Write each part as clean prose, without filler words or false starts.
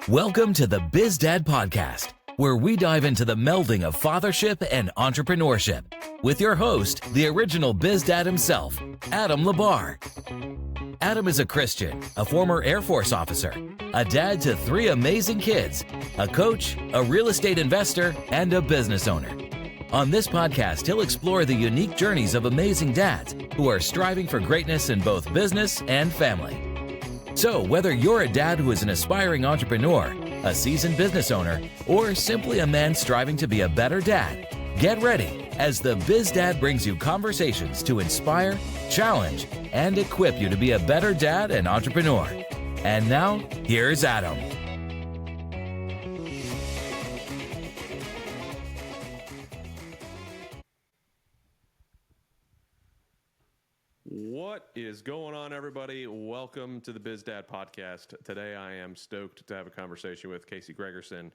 Welcome to the BizDad Podcast, where we dive into the melding of fathership and entrepreneurship with your host, the original BizDad himself, Adam Labar. Adam is a Christian, a former Air Force officer, a dad to 3 amazing kids, a coach, a real estate investor, and a business owner. On this podcast, he'll explore the unique journeys of amazing dads who are striving for greatness in both business and family. So whether you're a dad who is an aspiring entrepreneur, a seasoned business owner, or simply a man striving to be a better dad, get ready as the BizDad brings you conversations to inspire, challenge, and equip you to be a better dad and entrepreneur. And now, here's Adam. What is going on, everybody? Welcome to the BizDad Podcast. Today, I am stoked to have a conversation with Casey Gregersen.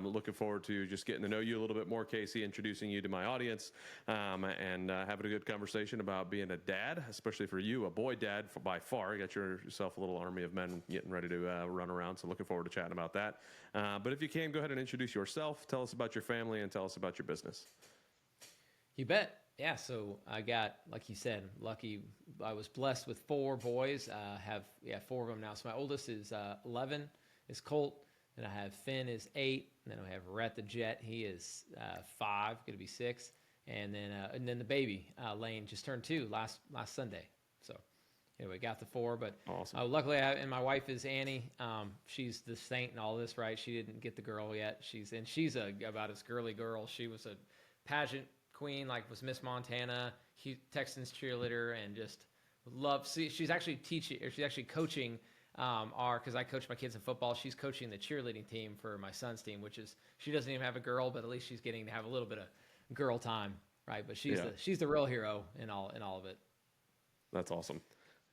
Looking forward to just getting to know you a little bit more, Casey, introducing you to my audience, and having a good conversation about being a dad, especially for you, a boy dad by far. You got yourself a little army of men getting ready to run around, so looking forward to chatting about that. But if you can, go ahead and introduce yourself, tell us about your family, and tell us about your business. You bet. Yeah, so I got, like you said, lucky. I was blessed with 4 boys. Have 4 of them now. So my oldest is 11, is Colt. Then I have Finn is 8. And then I have Rhett the Jet. He is 5, going to be 6. And then the baby Lane just turned 2 last Sunday. So anyway, got the 4. But awesome. Luckily, and my wife is Annie. She's the saint in all this, right? She didn't get the girl yet. She's about as girly girl. She was a pageant queen, like was Miss Montana, Texans cheerleader, and just she's actually coaching because I coach my kids in football. She's coaching the cheerleading team for my son's team, which is, she doesn't even have a girl, but at least she's getting to have a little bit of girl time, right? But she's the real hero in all of it. That's awesome.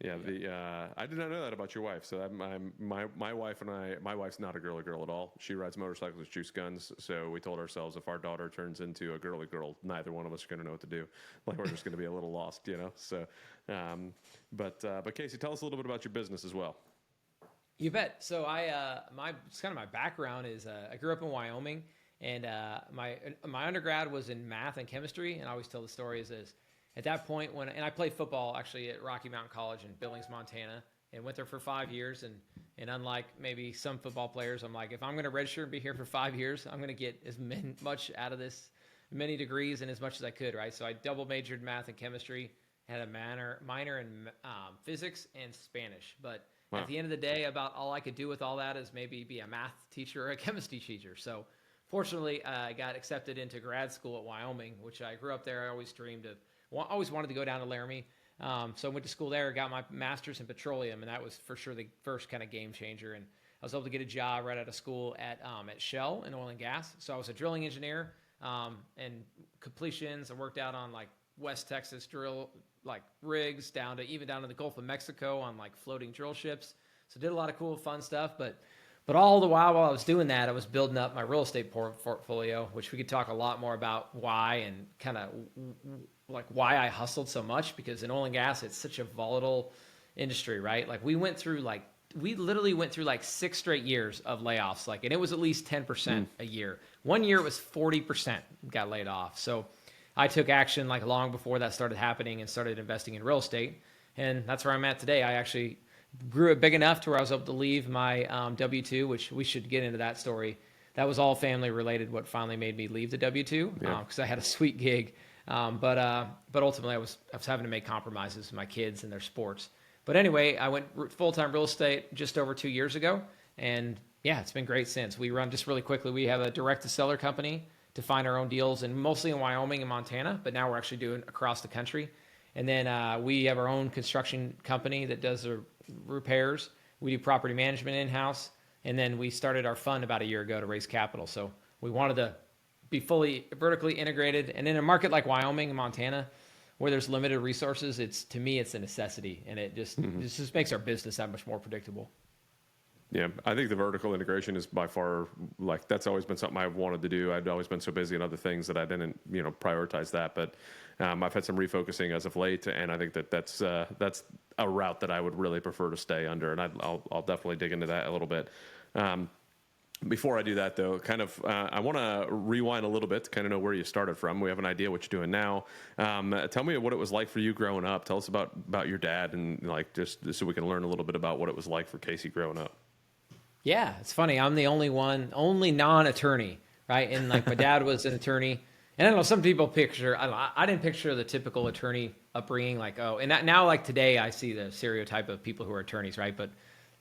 Yeah, I did not know that about your wife. So my wife and I, my wife's not a girly girl at all. She rides motorcycles, shoots guns. So we told ourselves if our daughter turns into a girly girl, neither one of us are going to know what to do. Like, we're just going to be a little lost, you know. So, but Casey, tell us a little bit about your business as well. You bet. So it's kind of my background is I grew up in Wyoming, and my undergrad was in math and chemistry, and I always tell the story is this. At that point, and I played football actually at Rocky Mountain College in Billings, Montana, and went there for 5 years. And unlike maybe some football players, I'm like, if I'm going to redshirt and be here for 5 years, I'm going to get as much out of this, many degrees and as much as I could, right? So I double majored in math and chemistry, had a minor in physics and Spanish. But At the end of the day, about all I could do with all that is maybe be a math teacher or a chemistry teacher. So fortunately, I got accepted into grad school at Wyoming, which I grew up there. I always dreamed of. Always wanted to go down to Laramie. So I went to school there, got my master's in petroleum, and that was for sure the first kind of game changer. And I was able to get a job right out of school at Shell in oil and gas. So I was a drilling engineer and completions. I worked out on like West Texas drill like rigs down to the Gulf of Mexico on like floating drill ships. So did a lot of cool, fun stuff. But all the while I was doing that, I was building up my real estate portfolio, which we could talk a lot more about why and kind of like why I hustled so much, because in oil and gas, it's such a volatile industry, right? Like we literally went through like 6 straight years of layoffs, and it was at least 10% a year. One year it was 40% got laid off. So I took action like long before that started happening and started investing in real estate. And that's where I'm at today. I actually grew it big enough to where I was able to leave my W-2, which we should get into that story. That was all family related, what finally made me leave the W-2, because I had a sweet gig. But ultimately I was having to make compromises with my kids and their sports. But anyway, I went full-time real estate just over 2 years ago. And yeah, it's been great since. We run, just really quickly, we have a direct-to-seller company to find our own deals, and mostly in Wyoming and Montana, but now we're actually doing across the country. And then we have our own construction company that does the repairs. We do property management in-house. And then we started our fund about a year ago to raise capital. So we wanted to be fully vertically integrated. And in a market like Wyoming and Montana, where there's limited resources, to me, it's a necessity. And it just makes our business that much more predictable. Yeah, I think the vertical integration is by far, that's always been something I've wanted to do. I'd always been so busy in other things that I didn't, prioritize that. But I've had some refocusing as of late, and I think that's a route that I would really prefer to stay under. And I'll definitely dig into that a little bit. Before I do that, though, I want to rewind a little bit to kind of know where you started from. We have an idea what you're doing now. Tell me what it was like for you growing up. Tell us about your dad, and like just so we can learn a little bit about what it was like for Casey growing up. Yeah, it's funny. I'm the only non-attorney, right? And like my dad was an attorney. And I don't know, some people picture, I didn't picture the typical attorney upbringing, like, oh, and now like today I see the stereotype of people who are attorneys, right? But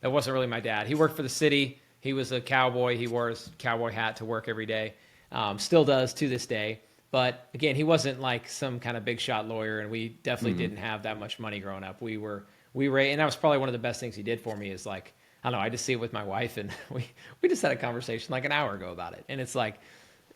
that wasn't really my dad. He worked for the city. He was a cowboy. He wore his cowboy hat to work every day. Still does to this day. But again, he wasn't like some kind of big shot lawyer, and we definitely didn't have that much money growing up. We were, and that was probably one of the best things he did for me is like, I don't know, I just see it with my wife, and we just had a conversation like an hour ago about it. And it's like,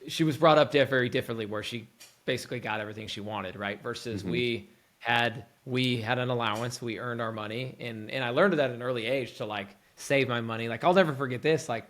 she was brought up very differently, where she basically got everything she wanted, right? Versus we had an allowance, we earned our money, and I learned that at an early age to like save my money. Like I'll never forget this. Like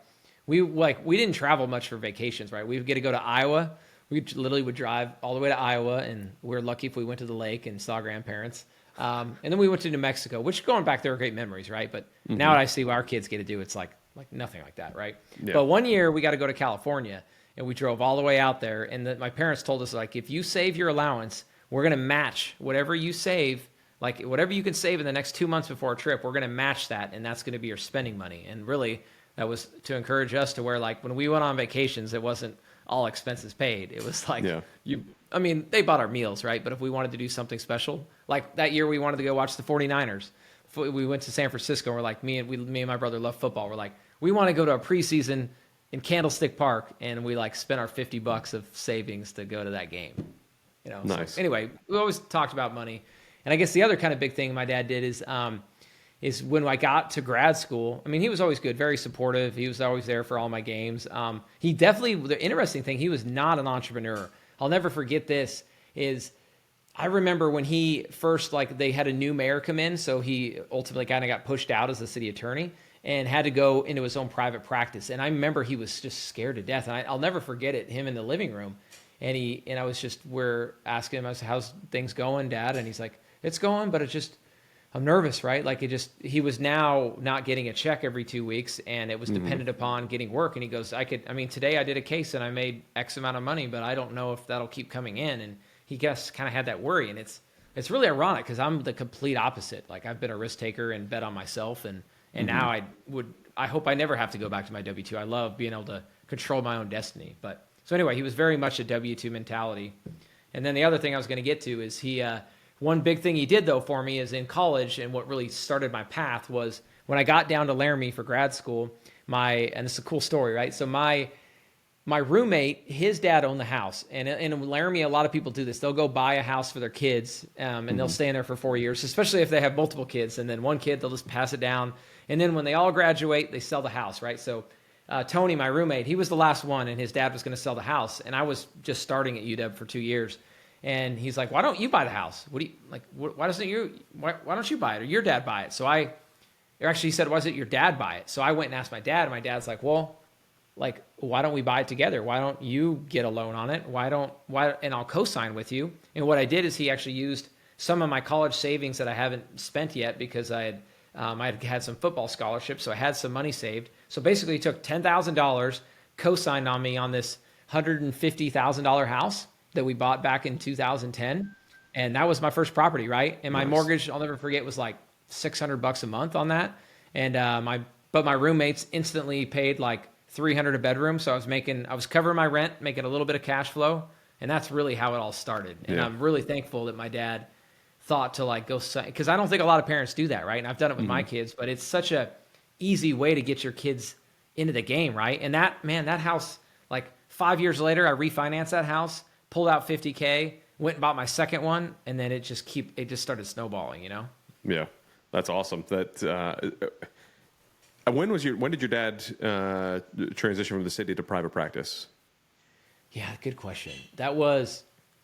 we didn't travel much for vacations, right? We would get to go to Iowa. We literally would drive all the way to Iowa, and we're lucky if we went to the lake and saw grandparents. And then we went to New Mexico, which going back there are great memories, right? But now that I see what our kids get to do, it's like nothing like that, right? Yeah. But one year we got to go to California, and we drove all the way out there. And my parents told us, like, if you save your allowance, we're going to match whatever you save, like whatever you can save in the next 2 months before a trip, we're going to match that. And that's going to be your spending money. And really that was to encourage us to where like when we went on vacations, it wasn't all expenses paid. It was like, they bought our meals, right? But if we wanted to do something special, like that year we wanted to go watch the 49ers. We went to San Francisco, and we're like, me and my brother love football. We're like, we want to go to a preseason in Candlestick Park, and we like spent our $50 of savings to go to that game. Nice. So anyway, we always talked about money. And I guess the other kind of big thing my dad did is when I got to grad school, I mean, he was always good, very supportive. He was always there for all my games. He definitely, the interesting thing, he was not an entrepreneur. I'll never forget this is I remember when he first, like they had a new mayor come in. So he ultimately kind of got pushed out as the city attorney and had to go into his own private practice. And I remember he was just scared to death. And I'll never forget it, him in the living room. And I was just, we're asking him, I said, how's things going, Dad? And he's like, it's going, but it's just, I'm nervous, right? Like he was now not getting a check every 2 weeks, and it was dependent upon getting work. And he goes, today I did a case and I made X amount of money, but I don't know if that'll keep coming in. And he just kind of had that worry. And it's really ironic because I'm the complete opposite. Like I've been a risk taker and bet on myself. And now I hope I never have to go back to my W-2. I love being able to control my own destiny. But so anyway, he was very much a W-2 mentality. And then the other thing I was going to get to is one big thing he did though for me is in college, and what really started my path was when I got down to Laramie for grad school, and it's a cool story, right? So my roommate, his dad owned the house, and in Laramie, a lot of people do this. They'll go buy a house for their kids, and they'll stay in there for 4 years, especially if they have multiple kids. And then one kid, they'll just pass it down. And then when they all graduate, they sell the house, right? So Tony, my roommate, he was the last one, and his dad was going to sell the house. And I was just starting at UW for 2 years. And he's like, why don't you buy the house? Why don't you buy it, or your dad buy it? So he said, why doesn't your dad buy it? So I went and asked my dad, and my dad's like, well, like, why don't we buy it together? Why don't you get a loan on it? And I'll co-sign with you. And what I did is he actually used some of my college savings that I haven't spent yet because I had some football scholarships. So I had some money saved. So basically he took $10,000, co-signed on me on this $150,000 house that we bought back in 2010. And that was my first property, right? And my mortgage, I'll never forget, was like $600 a month on that. And my roommates instantly paid like $300 a bedroom. So I was covering my rent, making a little bit of cash flow. And that's really how it all started. And I'm really thankful that my dad thought to like go, because I don't think a lot of parents do that, right? And I've done it with my kids, but it's such a easy way to get your kids into the game, right? And that house, like 5 years later, I refinanced that house, pulled out $50K, went and bought my second one, and then it just started snowballing, you know? Yeah, that's awesome. When did your dad transition from the city to private practice? Yeah, good question.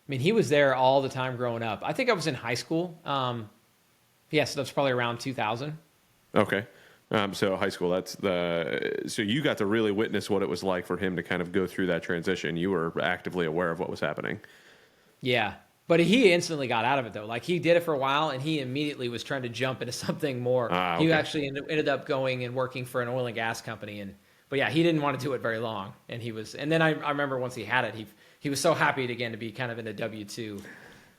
He was there all the time growing up. I think I was in high school. So that's probably around 2000. Okay. So high school, so you got to really witness what it was like for him to kind of go through that transition. You were actively aware of what was happening. Yeah. But he instantly got out of it though. Like he did it for a while and he immediately was trying to jump into something more. Okay. He actually ended up going and working for an oil and gas company and But yeah, he didn't want to do it very long. And then I remember once he had it, he was so happy to be kind of in a W-2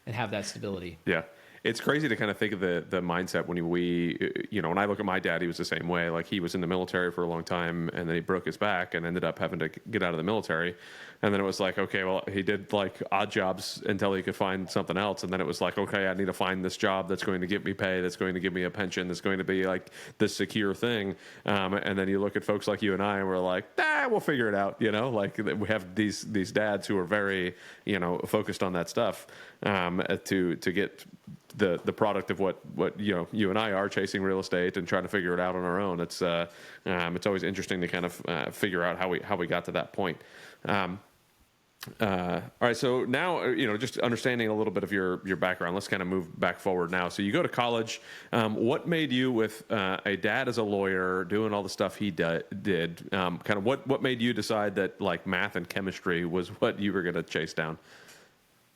and have that stability. Yeah. It's crazy to kind of think of the mindset when when I look at my dad, he was the same way. Like, he was in the military for a long time, and then he broke his back and ended up having to get out of the military. And then it was like, okay, well, he did like odd jobs until he could find something else. And then it was like, okay, I need to find this job that's going to give me pay, that's going to give me a pension, that's going to be like this secure thing. And then you look at folks like you and I, and we're like, we'll figure it out. Like, we have these dads who are very, focused on that stuff to get the product of what you and I are, chasing real estate and trying to figure it out on our own. It's always interesting to kind of figure out how we got to that point. All right, so now just understanding a little bit of your background. Let's kind of move back forward now. So you go to college. What made you, with a dad as a lawyer doing all the stuff he did, kind of what made you decide that like math and chemistry was what you were going to chase down?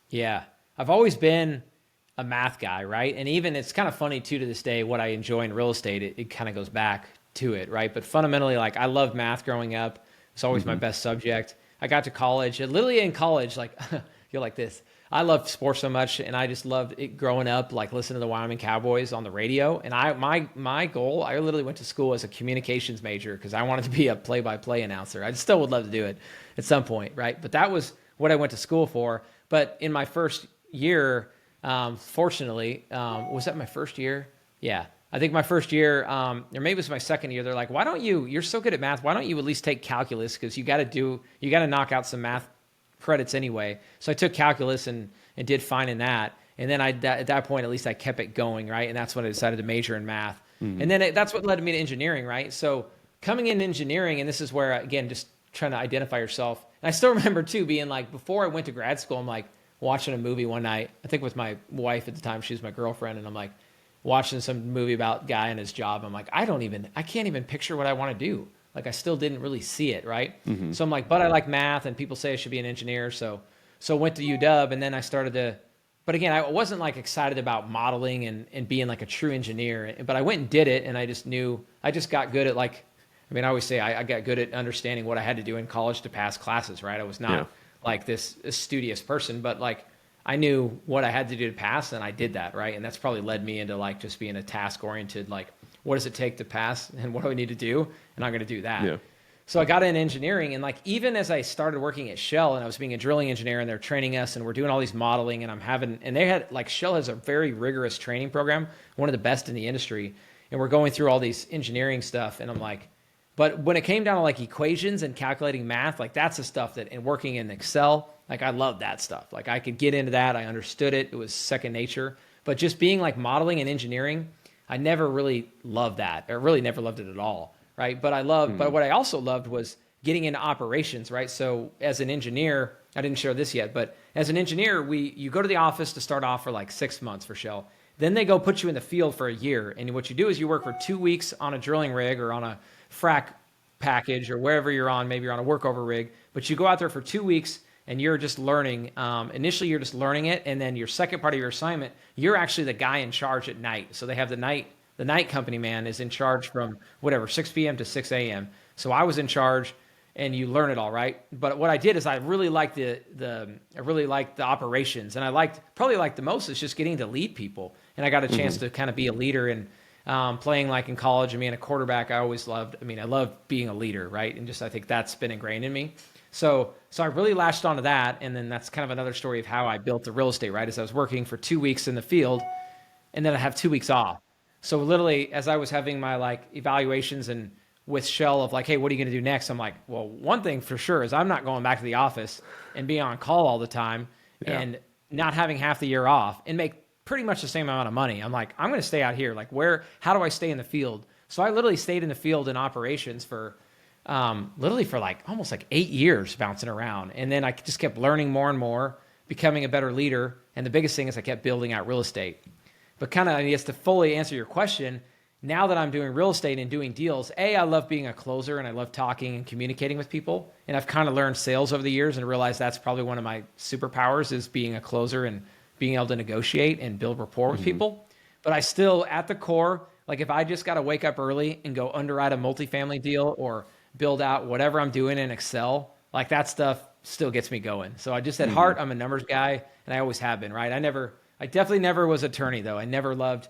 Yeah, I've always been a math guy, right? And even it's kind of funny too, to this day, what I enjoy in real estate, it kind of goes back to it, right? But fundamentally, like, I loved math growing up. It's always my best subject. I got to college, and literally in college, like, you're like this. I loved sports so much, and I just loved it growing up, like listening to the Wyoming Cowboys on the radio. And my goal, I literally went to school as a communications major because I wanted to be a play-by-play announcer. I still would love to do it at some point, right? But that was what I went to school for. But in my first year, fortunately, was that my first year? Yeah. I think my first year, or maybe it was my second year, they're like, you're so good at math, why don't you at least take calculus? Because you got to knock out some math credits anyway. So I took calculus and did fine in that. And then at that point, at least I kept it going, right? And that's when I decided to major in math. And then that's what led me to engineering, right? So coming in engineering, and this is where, again, just trying to identify yourself. And I still remember too, being like, before I went to grad school, I'm like watching a movie one night, I think with my wife at the time, she was my girlfriend. And I'm like, watching some movie about guy and his job. I'm like, I can't even picture what I want to do. Like, I still didn't really see it, right? So I'm like, but I like math, and people say I should be an engineer. So went to UW, and then I started to, but again, I wasn't like excited about modeling and being like a true engineer, but I went and did it. And I just got good at, like, I always say I got good at understanding what I had to do in college to pass classes, right? I was not like this studious person, but like, I knew what I had to do to pass, and I did that, right? And that's probably led me into like just being a task-oriented, like, what does it take to pass, and what do I need to do? And I'm going to do that. Yeah. So I got into engineering, and like, even as I started working at Shell, and I was being a drilling engineer, and they're training us, and we're doing all these modeling, and they had, like, Shell has a very rigorous training program, one of the best in the industry, and we're going through all these engineering stuff, and I'm like, but when it came down to like equations and calculating math, like, that's the stuff and working in Excel, like, I love that stuff. Like, I could get into that. I understood it. It was second nature. But just being like modeling and engineering, I never really loved that. I really never loved it at all, right? But but what I also loved was getting into operations, right? So as an engineer, I didn't share this yet, but as an engineer, you go to the office to start off for like 6 months for Shell. Then they go put you in the field for a year. And what you do is you work for 2 weeks on a drilling rig or on a frac package or wherever you're on. Maybe you're on a workover rig, but you go out there for 2 weeks, and you're just learning. Initially, you're just learning it, and then your second part of your assignment, you're actually the guy in charge at night. So they have the night company man is in charge from 6 p.m. to 6 a.m. So I was in charge, and you learn it all, right? But what I did is I really liked the operations, and I probably liked the most is just getting to lead people, and I got a chance to kind of be a leader. And playing like in college, a quarterback, I always loved. I love being a leader, right? And I think that's been ingrained in me. So I really latched onto that, and then that's kind of another story of how I built the real estate, right? As I was working for 2 weeks in the field, and then I have 2 weeks off. So literally, as I was having my like evaluations and with Shell of like, hey, what are you going to do next? I'm like, well, one thing for sure is I'm not going back to the office and being on call all the time and not having half the year off and make pretty much the same amount of money. I'm like, I'm going to stay out here. Like, how do I stay in the field? So I literally stayed in the field in operations for literally for like almost like 8 years, bouncing around. And then I just kept learning more and more, becoming a better leader. And the biggest thing is I kept building out real estate. But kind of, I guess, to fully answer your question, now that I'm doing real estate and doing deals, I love being a closer, and I love talking and communicating with people. And I've kind of learned sales over the years and realized that's probably one of my superpowers is being a closer and being able to negotiate and build rapport with people. But I still, at the core, like, if I just got to wake up early and go underwrite a multifamily deal or build out whatever I'm doing in Excel, like that stuff still gets me going. So I just at heart, I'm a numbers guy, and I always have been, right? I definitely never was attorney though. I've never loved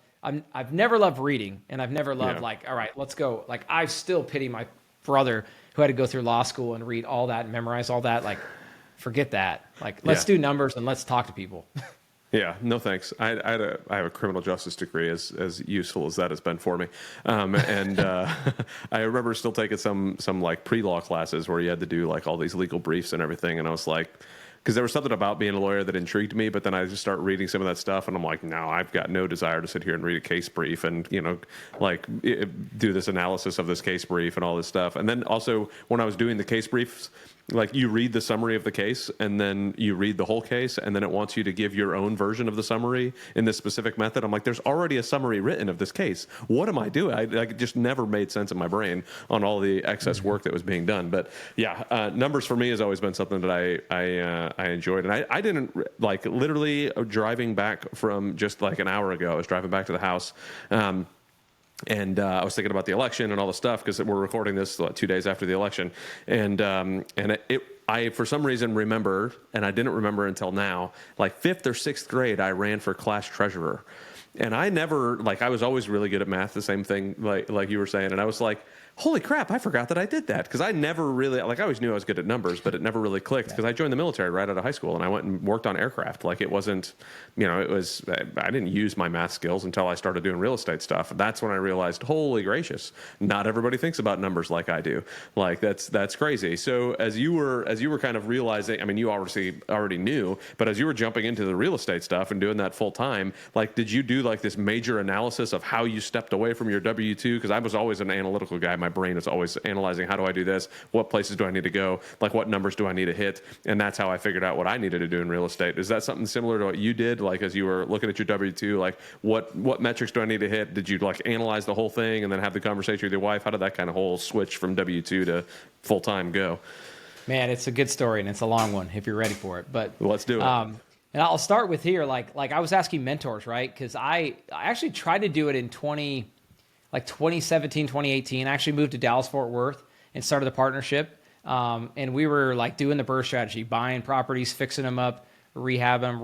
reading, and I've never loved like, all right, let's go. Like I still pity my brother who had to go through law school and read all that and memorize all that. Like, forget that. Like, let's do numbers and let's talk to people. Yeah, no thanks. I have a criminal justice degree, as useful as that has been for me. And I remember still taking some like pre-law classes where you had to do like all these legal briefs and everything. And I was like, because there was something about being a lawyer that intrigued me, but then I just start reading some of that stuff, and I'm like, no, I've got no desire to sit here and read a case brief and, like do this analysis of this case brief and all this stuff. And then also when I was doing the case briefs, like you read the summary of the case and then you read the whole case, and then it wants you to give your own version of the summary in this specific method. I'm like, there's already a summary written of this case. What am I doing? It just never made sense in my brain on all the excess work that was being done. But yeah, numbers for me has always been something that I enjoyed. And I didn't like literally driving back from just like an hour ago, I was driving back to the house. And I was thinking about the election and all the stuff, because we're recording this 2 days after the election. And I, for some reason, remember, and I didn't remember until now, like 5th or 6th grade, I ran for class treasurer. And I never, like, I was always really good at math, the same thing, like you were saying. And I was like, holy crap, I forgot that I did that. Because I never really, like, I always knew I was good at numbers, but it never really clicked, because I joined the military right out of high school, and I went and worked on aircraft. Like, it wasn't, I didn't use my math skills until I started doing real estate stuff. That's when I realized, holy gracious, not everybody thinks about numbers like I do. Like, that's crazy. So as you were kind of realizing, I mean, you obviously already knew, but as you were jumping into the real estate stuff and doing that full time, like, did you do like this major analysis of how you stepped away from your W-2? Because I was always an analytical guy. My brain is always analyzing, how do I do this? What places do I need to go? Like, what numbers do I need to hit? And that's how I figured out what I needed to do in real estate. Is that something similar to what you did? Like, as you were looking at your W-2, like what metrics do I need to hit? Did you like analyze the whole thing and then have the conversation with your wife? How did that kind of whole switch from W-2 to full-time go? Man, it's a good story, and it's a long one if you're ready for it. But let's do it. And I'll start with here, like I was asking mentors, right? Because I actually tried to do it in 2017, 2018. I actually moved to Dallas, Fort Worth, and started a partnership. And we were like doing the BRRRR strategy, buying properties, fixing them up, rehabbing them,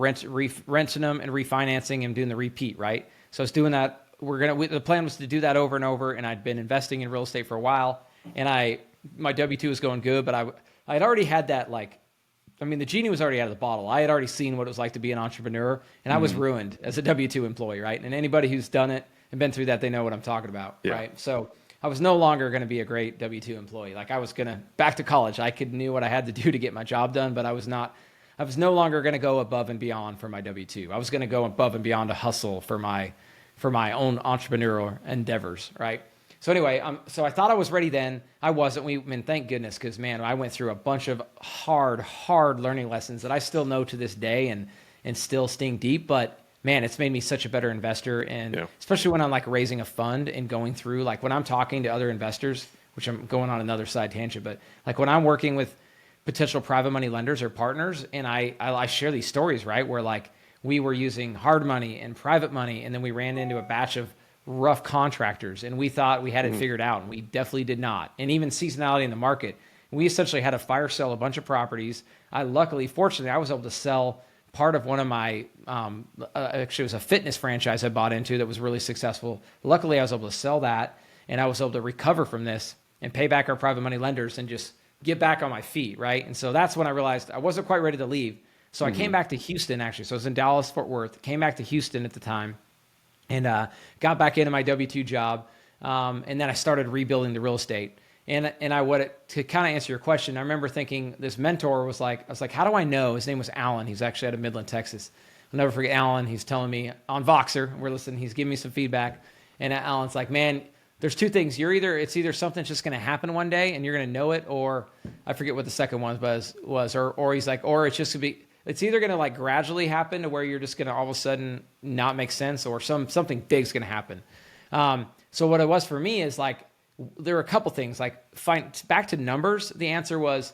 renting them, and refinancing and doing the repeat, right? So I was doing that. The plan was to do that over and over, and I'd been investing in real estate for a while. And my W-2 was going good, but I'd already had that, like, I mean, the genie was already out of the bottle. I had already seen what it was like to be an entrepreneur, and I was ruined as a W-2 employee, right? And anybody who's done it and been through that, they know what I'm talking about, right? So I was no longer going to be a great W-2 employee. Like, I was going to back to college. I knew what I had to do to get my job done, but I was no longer going to go above and beyond for my W-2. I was going to go above and beyond to hustle for my own entrepreneurial endeavors, right? So anyway, so I thought I was ready then. I wasn't. Thank goodness, because man, I went through a bunch of hard learning lessons that I still know to this day and still sting deep. But man, it's made me such a better investor, and especially when I'm like raising a fund and going through, like when I'm talking to other investors, which I'm going on another side tangent, but like when I'm working with potential private money lenders or partners, and I share these stories, right, where like we were using hard money and private money, and then we ran into a batch of rough contractors, and we thought we had it figured out, and we definitely did not. And even seasonality in the market, we essentially had to fire sell a bunch of properties. Fortunately, I was able to sell part of one of my, actually it was a fitness franchise I bought into that was really successful. Luckily, I was able to sell that, and I was able to recover from this and pay back our private money lenders and just get back on my feet, right? And so that's when I realized I wasn't quite ready to leave. So I came back to Houston, actually. So I was in Dallas, Fort Worth, came back to Houston at the time, and got back into my W-2 job, and then I started rebuilding the real estate. And to kind of answer your question, I remember thinking this mentor was like, I was like, how do I know? His name was Alan. He's actually out of Midland, Texas. I'll never forget Alan. He's telling me on Voxer, we're listening. He's giving me some feedback, and Alan's like, man, there's two things. It's either something's just going to happen one day and you're going to know it, or I forget what the second one was, or he's like, or it's just going to be. It's either going to like gradually happen to where you're just going to all of a sudden not make sense, or something big's going to happen. So what it was for me is like, there were a couple things, like back to numbers. The answer was,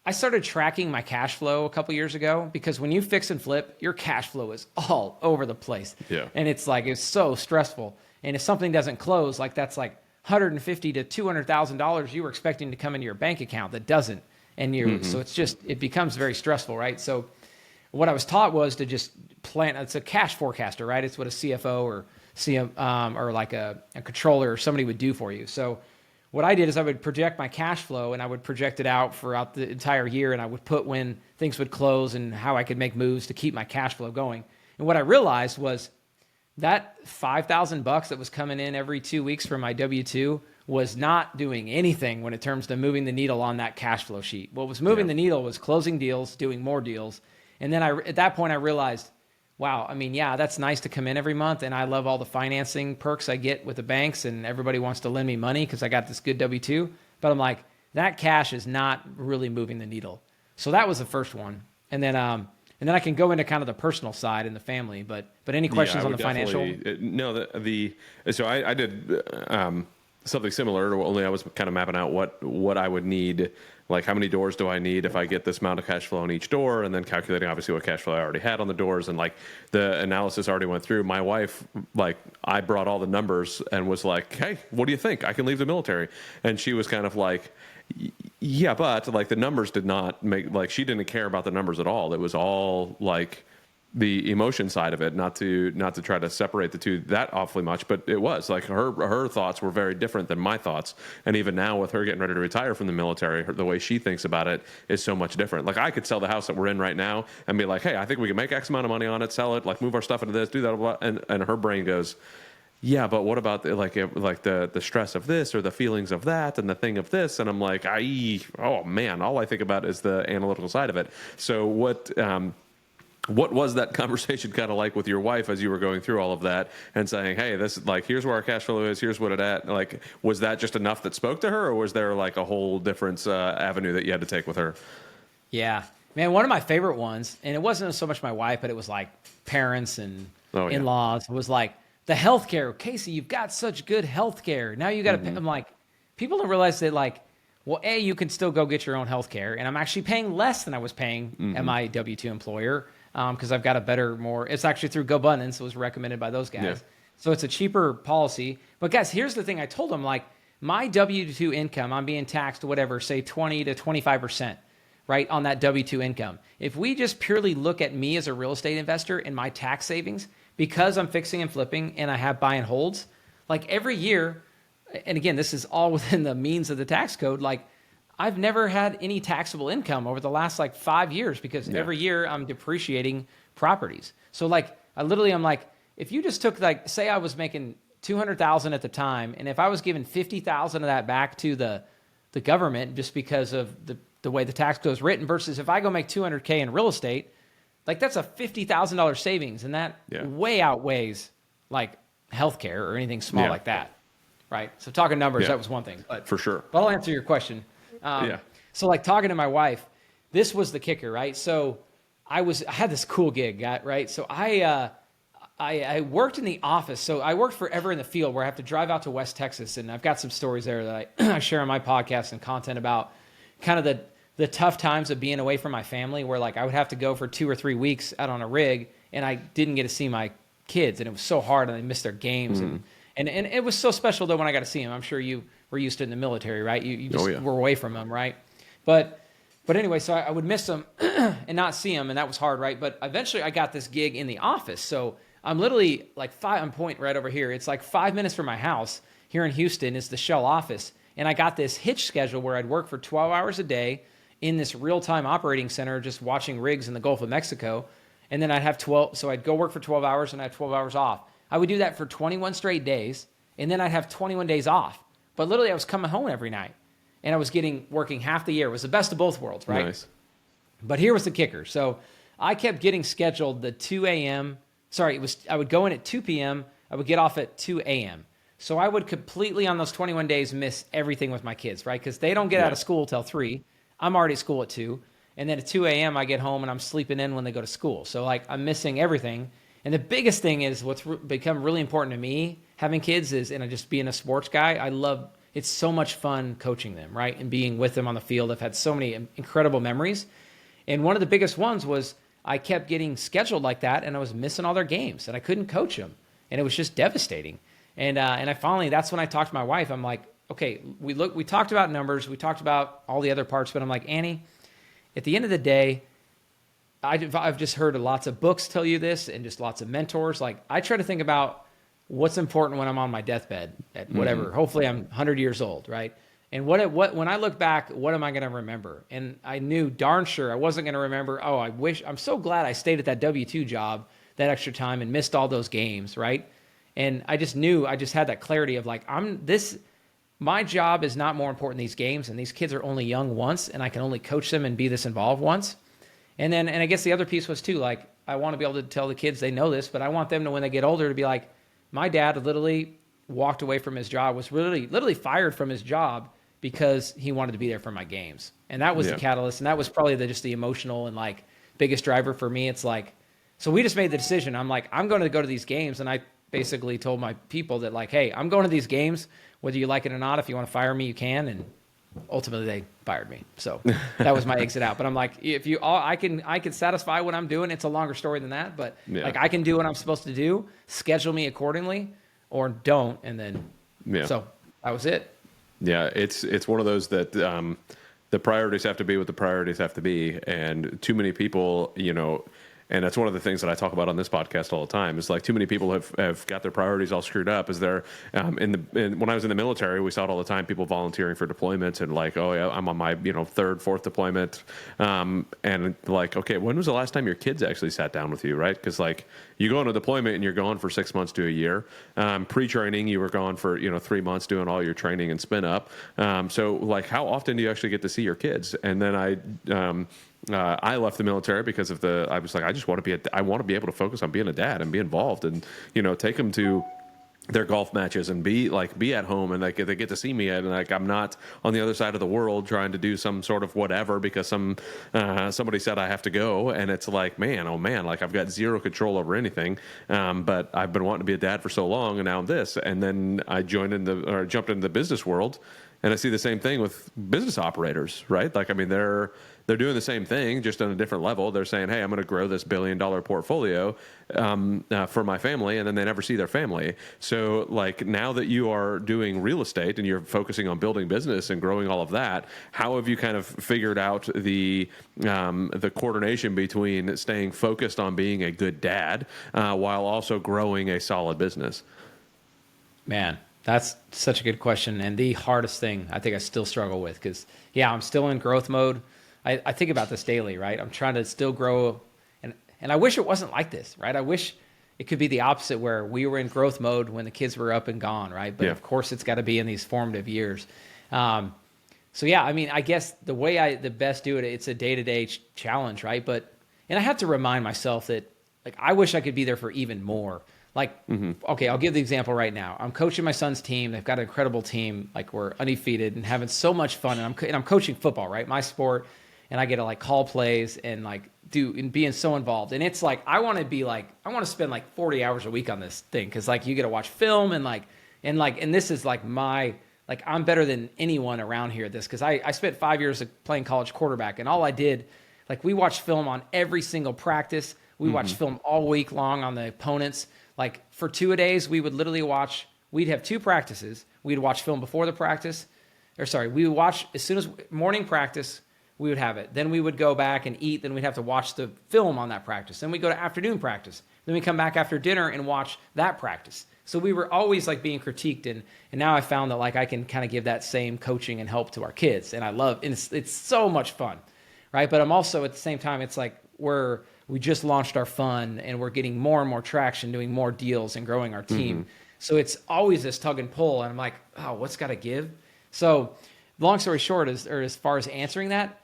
I started tracking my cash flow a couple years ago, because when you fix and flip, your cash flow is all over the place. Yeah. And it's so stressful. And if something doesn't close, like that's like $150 to $200,000 you were expecting to come into your bank account that doesn't. And so it becomes very stressful, right? So what I was taught was to just plan. It's a cash forecaster, right? It's what a CFO or or like a controller or somebody would do for you. So what I did is I would project my cash flow, and I would project it out throughout the entire year, and I would put when things would close and how I could make moves to keep my cash flow going. And what I realized was that $5,000 that was coming in every 2 weeks from my W-2 was not doing anything when it comes to moving the needle on that cash flow sheet. What was moving the needle was closing deals, doing more deals. And then at that point I realized, wow, I mean, yeah, that's nice to come in every month, and I love all the financing perks I get with the banks, and everybody wants to lend me money because I got this good W-2. But I'm like, that cash is not really moving the needle. So that was the first one. And then I can go into kind of the personal side and the family. But any questions on the financial? No, so I did something similar, only I was kind of mapping out what I would need. Like, how many doors do I need if I get this amount of cash flow on each door, and then calculating obviously what cash flow I already had on the doors, and like the analysis already went through. My wife, like, I brought all the numbers and was like, hey, what do you think? I can leave the military. And she was kind of like, yeah, but like the numbers did not make, like, she didn't care about the numbers at all. It was all like the emotion side of it, not to try to separate the two that awfully much, but it was like her thoughts were very different than my thoughts. And even now, with her getting ready to retire from the military, the way she thinks about it is so much different. Like, I could sell the house that we're in right now and be like, hey, I think we can make X amount of money on it, sell it, like move our stuff into this, do that, blah, blah. And her brain goes, yeah, but what about the stress of this or the feelings of that and the thing of this? And I'm like, oh man, all I think about is the analytical side of it. So what was that conversation kind of like with your wife as you were going through all of that and saying, hey, this, like, here's where our cash flow is, here's what it at? Like, was that just enough that spoke to her, or was there like a whole different avenue that you had to take with her? Yeah, man, one of my favorite ones, and it wasn't so much my wife, but it was like parents and in-laws, was like the healthcare. Casey, you've got such good healthcare. Now you got to pay. I'm like, people don't realize that, like, well, A, you can still go get your own healthcare, and I'm actually paying less than I was paying at my W-2 employer. Because I've got a better, it's actually through GoBundance. It was recommended by those guys. Yeah. So it's a cheaper policy. But guys, here's the thing. I told them, like, my W-2 income, I'm being taxed whatever, say 20 to 25%, right, on that W-2 income. If we just purely look at me as a real estate investor and my tax savings, because I'm fixing and flipping and I have buy and holds, like every year, and again, this is all within the means of the tax code, like, I've never had any taxable income over the last like 5 years because every year I'm depreciating properties. So like I'm like, if you just took, like, say I was making $200,000 at the time, and if I was giving $50,000 of that back to the government just because of the way the tax code is written, versus if I go make $200K in real estate, like that's a $50,000 savings, and that way outweighs like healthcare or anything small like that, right? So talking numbers, that was one thing, but for sure. But I'll answer your question. So like talking to my wife, this was the kicker, right? So I had this cool gig, right? So I worked in the office. So I worked forever in the field where I have to drive out to West Texas. And I've got some stories there that I share on my podcast and content about kind of the tough times of being away from my family, where like I would have to go for 2 or 3 weeks out on a rig and I didn't get to see my kids, and it was so hard, and I missed their games. And it was so special though when I got to see them. I'm sure you were used to it in the military, right? You just were away from them, right? But anyway, so I would miss them and not see them, and that was hard, right? But eventually I got this gig in the office. So I'm literally like I'm pointing right over here. It's like 5 minutes from my house here in Houston is the Shell office. And I got this hitch schedule where I'd work for 12 hours a day in this real-time operating center, just watching rigs in the Gulf of Mexico. And then I'd have 12, so I'd go work for 12 hours and I had 12 hours off. I would do that for 21 straight days, and then I'd have 21 days off. But literally I was coming home every night, and I was working half the year. It was the best of both worlds, right? Nice. But here was the kicker. So I kept getting scheduled the 2 a.m. Sorry, I would go in at 2 p.m. I would get off at 2 a.m. So I would completely on those 21 days miss everything with my kids, right? Because they don't get out of school till 3. I'm already at school at 2. And then at 2 a.m. I get home and I'm sleeping in when they go to school. So like I'm missing everything. And the biggest thing is what's become really important to me having kids is, and just being a sports guy, it's so much fun coaching them, right? And being with them on the field. I've had so many incredible memories. And one of the biggest ones was I kept getting scheduled like that, and I was missing all their games, and I couldn't coach them. And it was just devastating. And I finally, that's when I talked to my wife. I'm like, okay, we talked about numbers, we talked about all the other parts, but I'm like, Annie, at the end of the day, I've just heard lots of books tell you this and just lots of mentors. Like, I try to think about what's important when I'm on my deathbed at whatever, hopefully I'm 100 years old, right? And what when I look back, what am I going to remember? And I knew darn sure I wasn't going to remember, oh, I'm so glad I stayed at that W-2 job that extra time and missed all those games, right? And I just knew, I just had that clarity of like, my job is not more important than these games, and these kids are only young once, and I can only coach them and be this involved once. And I guess the other piece was too, like, I want to be able to tell the kids, they know this, but I want them to, when they get older, to be like, my dad literally walked away from his job, was literally fired from his job because he wanted to be there for my games. And that was the catalyst. And that was probably just the emotional and like biggest driver for me. It's like, so we just made the decision. I'm like, I'm going to go to these games. And I basically told my people that like, hey, I'm going to these games, whether you like it or not. If you want to fire me, you can. And ultimately they fired me. So that was my exit out. But I'm like, if you all, I can satisfy what I'm doing. It's a longer story than that, but like I can do what I'm supposed to do, schedule me accordingly or don't. And then, so that was it. Yeah. It's one of those that, the priorities have to be what the priorities have to be. And too many people, and that's one of the things that I talk about on this podcast all the time. Is like too many people have got their priorities all screwed up. Is there when I was in the military, we saw it all the time. People volunteering for deployments and like, oh yeah, I'm on my third, fourth deployment, and like, okay, when was the last time your kids actually sat down with you, right? Because like you go on a deployment and you're gone for 6 months to a year. Pre-training, you were gone for 3 months doing all your training and spin up. So like, how often do you actually get to see your kids? And then I left the military because of I was like, I want to be able to focus on being a dad and be involved and, take them to their golf matches and be at home and like they get to see me and like I'm not on the other side of the world trying to do some sort of whatever because somebody said I have to go, and it's like, man, oh man, like I've got zero control over anything, but I've been wanting to be a dad for so long, and now I'm this. And then I jumped into the business world, and I see the same thing with business operators, right? Like, I mean, they're doing the same thing, just on a different level. They're saying, hey, I'm going to grow this $1 billion portfolio for my family, and then they never see their family. So like, now that you are doing real estate and you're focusing on building business and growing all of that, how have you kind of figured out the coordination between staying focused on being a good dad while also growing a solid business? Man, that's such a good question, and the hardest thing I think I still struggle with, because I'm still in growth mode. I think about this daily, right? I'm trying to still grow, and I wish it wasn't like this, right? I wish it could be the opposite, where we were in growth mode when the kids were up and gone, right? But of course, it's got to be in these formative years. So I mean, I guess the best do it, it's a day-to-day challenge, right? And I have to remind myself that, like, I wish I could be there for even more. Like, okay, I'll give the example right now. I'm coaching my son's team. They've got an incredible team. Like, we're undefeated and having so much fun. And I'm coaching football, right? My sport. And I get to like call plays and like and being so involved. And it's like, I want to spend like 40 hours a week on this thing. Cause like you get to watch film and this is like I'm better than anyone around here at this. Cause I spent 5 years playing college quarterback, and all I did, like, we watched film on every single practice. We watched film all week long on the opponents. Like, for 2 days, we would literally we'd have 2 practices. We'd watch film before the practice. We would watch as soon as morning practice, we would have it. Then we would go back and eat. Then we'd have to watch the film on that practice. Then we go to afternoon practice. Then we come back after dinner and watch that practice. So we were always like being critiqued. And now I found that like I can kind of give that same coaching and help to our kids. And I love, and it's so much fun, right? But I'm also, at the same time, it's like we just launched our fund and we're getting more and more traction, doing more deals and growing our team. So it's always this tug and pull. And I'm like, oh, what's got to give? So long story short, as far as answering that,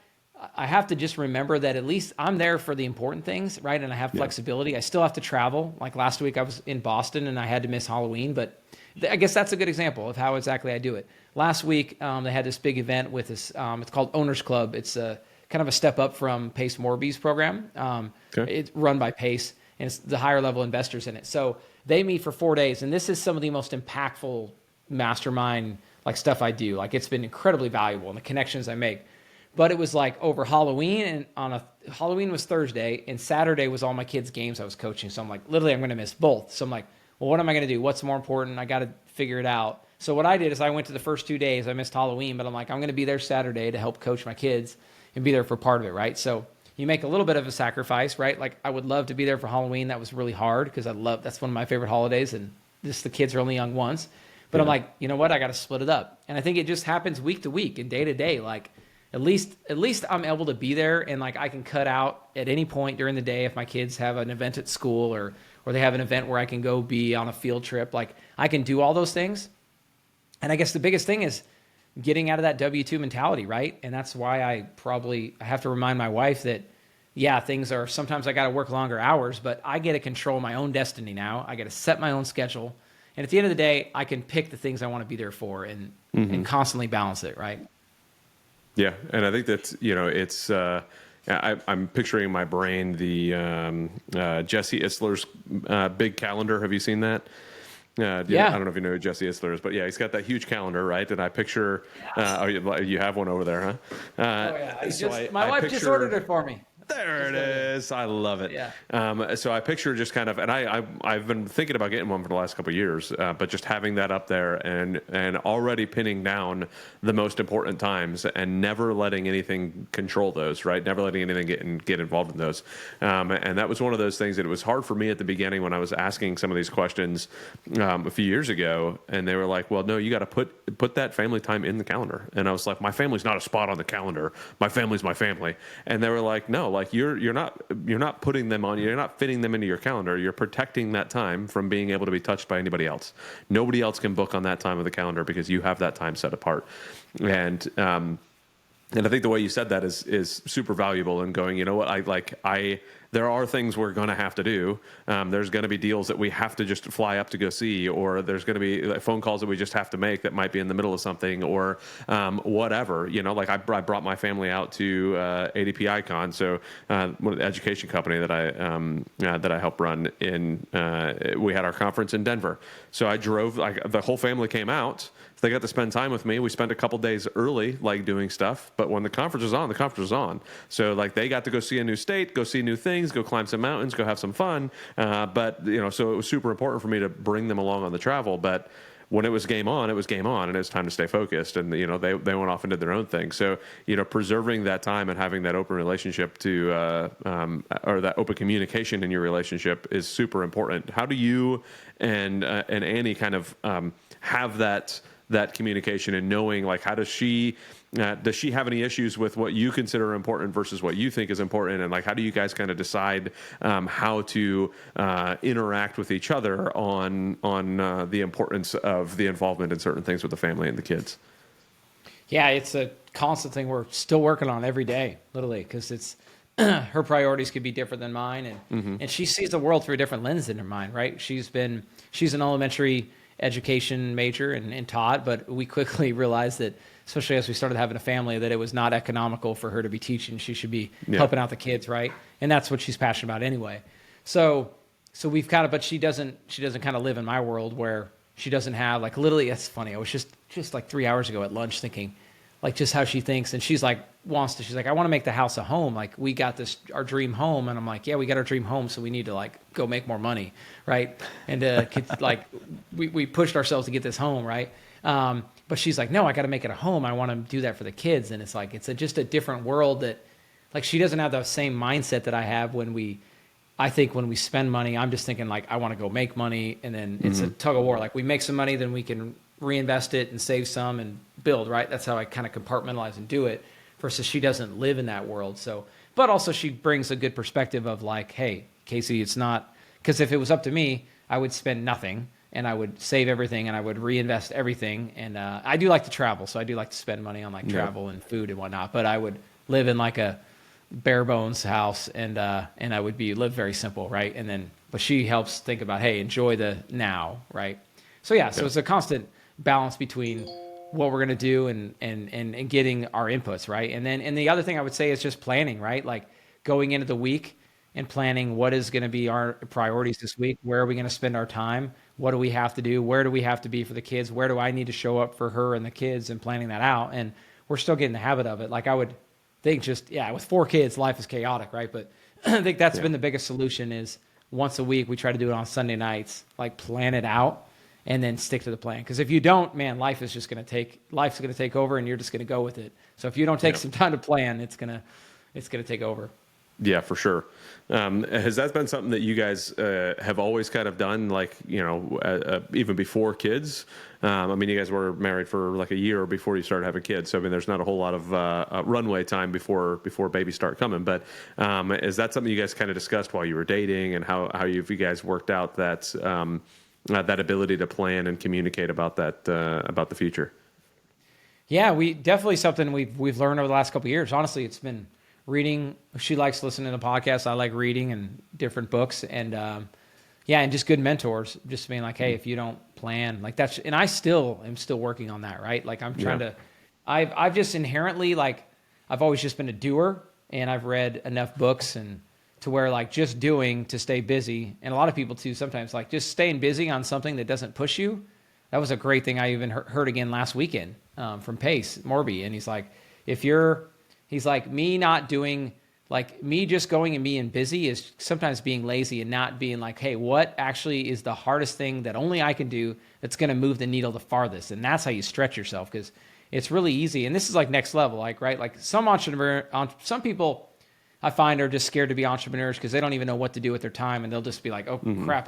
I have to just remember that at least I'm there for the important things, right? And I have flexibility. I still have to travel. Like last week I was in Boston and I had to miss Halloween, but I guess that's a good example of how exactly I do it. Last week they had this big event with this, it's called Owners Club. It's kind of a step up from Pace Morby's program. It's run by Pace, and it's the higher level investors in it. So they meet for 4 days, and this is some of the most impactful mastermind like stuff I do. Like, it's been incredibly valuable, and the connections I make. But it was like over Halloween, and Halloween was Thursday, and Saturday was all my kids' games I was coaching. So I'm like, literally, I'm going to miss both. So I'm like, well, what am I going to do? What's more important? I got to figure it out. So what I did is I went to the first 2 days. I missed Halloween, but I'm like, I'm going to be there Saturday to help coach my kids and be there for part of it, right? So you make a little bit of a sacrifice, right? Like I would love to be there for Halloween. That was really hard because that's one of my favorite holidays, and just the kids are only young once. But I'm like, you know what? I got to split it up. And I think it just happens week to week and day to day. Like at least I'm able to be there, and like I can cut out at any point during the day if my kids have an event at school or they have an event where I can go be on a field trip. Like I can do all those things. And I guess the biggest thing is getting out of that W-2 mentality, right? And that's why I have to remind my wife that, yeah, things are, sometimes I got to work longer hours, but I get to control my own destiny now. I got to set my own schedule. And at the end of the day, I can pick the things I want to be there for and constantly balance it, right? Yeah, and I think that's, it's, I'm picturing in my brain the Jesse Isler's big calendar. Have you seen that? I don't know if you know who Jesse Isler is, but yeah, he's got that huge calendar, right? And I picture, you have one over there, huh? My wife just ordered it for me. There it is. I love it. Yeah. So I picture just kind of, and I've been thinking about getting one for the last couple of years, but just having that up there and already pinning down the most important times and never letting anything control those, right? Never letting anything get involved in those. And that was one of those things that it was hard for me at the beginning when I was asking some of these questions a few years ago, and they were like, well, no, you got to put that family time in the calendar. And I was like, my family's not a spot on the calendar. My family's my family. And they were like, no, like you're not putting them on, you're not fitting them into your calendar. You're protecting that time from being able to be touched by anybody else. Nobody else can book on that time of the calendar because you have that time set apart. And I think the way you said that is super valuable in going, you know what, there are things we're going to have to do. There's going to be deals that we have to just fly up to go see, or there's going to be phone calls that we just have to make that might be in the middle of something, or whatever. Like I brought my family out to ADP Icon, so the education company that I help run in. We had our conference in Denver, so I drove. The whole family came out. They got to spend time with me. We spent a couple days early, doing stuff. But when the conference was on, the conference was on. So they got to go see a new state, go see new things, go climb some mountains, go have some fun. But so it was super important for me to bring them along on the travel. But when it was game on, and it was time to stay focused. And they went off and did their own thing. So preserving that time and having that open relationship or that open communication in your relationship is super important. How do you and Annie kind of have that communication and knowing, how does she have any issues with what you consider important versus what you think is important, and how do you guys kind of decide how to interact with each other on the importance of the involvement in certain things with the family and the kids? Yeah, it's a constant thing we're still working on every day, literally, because it's her priorities could be different than mine, and she sees the world through a different lens than mine, right? She's an elementary education major and taught, but we quickly realized that, especially as we started having a family, that it was not economical for her to be teaching. She should be helping out the kids, right? And that's what she's passionate about anyway. So we've kind of, but she doesn't kind of live in my world where she doesn't have, literally, it's funny. I was just 3 hours ago at lunch thinking, just how she thinks, and she's like, I want to make the house a home. We got our dream home. And I'm like, yeah, we got our dream home. So we need to go make more money. Right. And we pushed ourselves to get this home. Right. But she's like, no, I got to make it a home. I want to do that for the kids. And it's just a different world that she doesn't have the same mindset that I have when we spend money. I'm just thinking I want to go make money. And then it's a tug of war. We make some money, then we can reinvest it and save some and build. Right. That's how I kind of compartmentalize and do it. Versus she doesn't live in that world. So, but also she brings a good perspective of hey, Casey, it's not, because if it was up to me, I would spend nothing and I would save everything and I would reinvest everything. And I do like to travel. So I do like to spend money on travel and food and whatnot, but I would live in a bare bones house and I would live very simple. Right. And then, but she helps think about, hey, enjoy the now. Right. So yeah, so it's a constant balance between what we're going to do and getting our inputs, right? And the other thing I would say is just planning, right? Going into the week and planning what is going to be our priorities this week. Where are we going to spend our time? What do we have to do? Where do we have to be for the kids? Where do I need to show up for her and the kids, and planning that out? And we're still getting the habit of it. I would think with 4 kids, life is chaotic, right? But I think that's been the biggest solution is once a week. We try to do it on Sunday nights, like plan it out and then stick to the plan. Because if you don't, man, life's going to take over, and you're just going to go with it. So if you don't take some time to plan, it's going to take over. Yeah, for sure. Has that been something that you guys have always kind of done, like, even before kids? I mean, you guys were married for like a year before you started having kids. So, I mean, there's not a whole lot of runway time before babies start coming. But is that something you guys kind of discussed while you were dating, and how you guys worked out that that ability to plan and communicate about that, about the future? Yeah, we definitely something we've learned over the last couple of years. Honestly, it's been reading. She likes listening to podcasts. I like reading and different books, and and just good mentors. Just being like, hey, if you don't plan, like that's, and I still am working on that, right? Like I'm trying to, I've just inherently, like, I've always just been a doer, and I've read enough books and to where, like, just doing to stay busy. And a lot of people too, sometimes, like, just staying busy on something that doesn't push you. That was a great thing I even heard again last weekend from Pace Morby. And he's like, he's like, me not doing, like, me just going and being busy is sometimes being lazy and not being like, hey, what actually is the hardest thing that only I can do that's going to move the needle the farthest? And that's how you stretch yourself, because it's really easy. And this is like next level, like, right? Like some people I find are just scared to be entrepreneurs because they don't even know what to do with their time. And they'll just be like, oh, crap,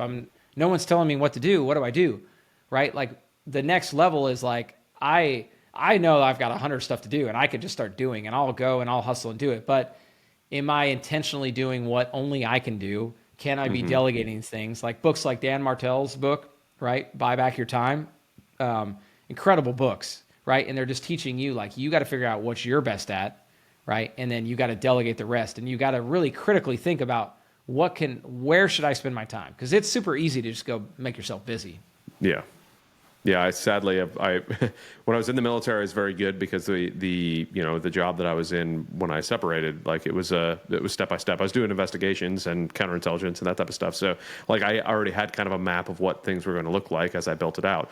no one's telling me what to do. What do I do? Right? Like the next level is like, I know I've got 100 stuff to do, and I could just start doing, and I'll go and I'll hustle and do it. But am I intentionally doing what only I can do? Can I be delegating things? Like books like Dan Martell's book, right? Buy Back Your Time. Incredible books, right? And they're just teaching you, like, you got to figure out what you're best at, right? And then you got to delegate the rest. And you got to really critically think about where should I spend my time? Because it's super easy to just go make yourself busy. Yeah. Yeah, I sadly, when I was in the military, I was very good because the job that I was in when I separated, like it was step by step. I was doing investigations and counterintelligence and that type of stuff. So like I already had kind of a map of what things were going to look like as I built it out.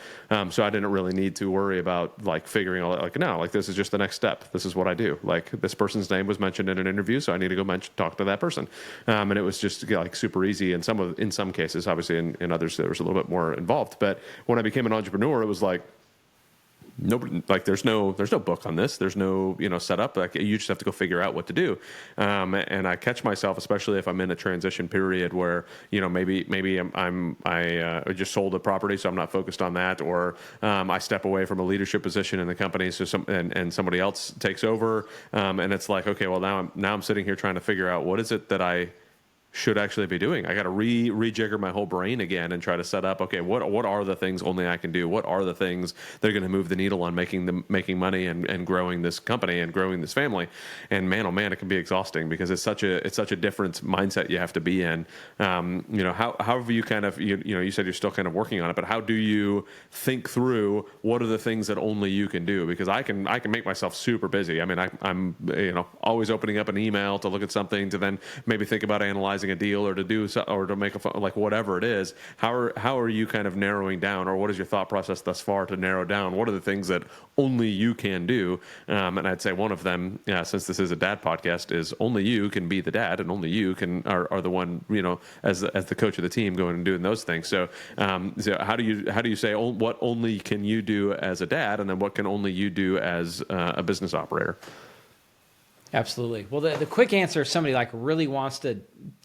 So I didn't really need to worry about like figuring all that. Like, no, like this is just the next step. This is what I do. Like this person's name was mentioned in an interview, so I need to go talk to that person. And it was just like super easy. In some cases, obviously, in others there was a little bit more involved. But when I became an entrepreneur, it was like nobody, like there's no book on this, there's no setup, like you just have to go figure out what to do. And I catch myself, especially if I'm in a transition period where maybe I just sold a property, so I'm not focused on that, or I step away from a leadership position in the company, so somebody else takes over, and it's like, okay, well now I'm sitting here trying to figure out what is it that I should actually be doing. I got to rejigger my whole brain again and try to set up, okay, what are the things only I can do? What are the things that are going to move the needle on making money and growing this company and growing this family? And man, oh man, it can be exhausting because it's such a different mindset you have to be in. How have you kind of, you said you're still kind of working on it, but how do you think through what are the things that only you can do? Because I can make myself super busy. I mean, I'm always opening up an email to look at something, to then maybe think about analyzing a deal, or to do or to make like whatever it is. How are you kind of narrowing down, or what is your thought process thus far to narrow down what are the things that only you can do? And I'd say one of them, since this is a dad podcast, is only you can be the dad, and only you are the one, as the coach of the team, going and doing those things. So how do you say what only can you do as a dad, and then what can only you do as a business operator? Absolutely. Well, the quick answer, if somebody like really wants to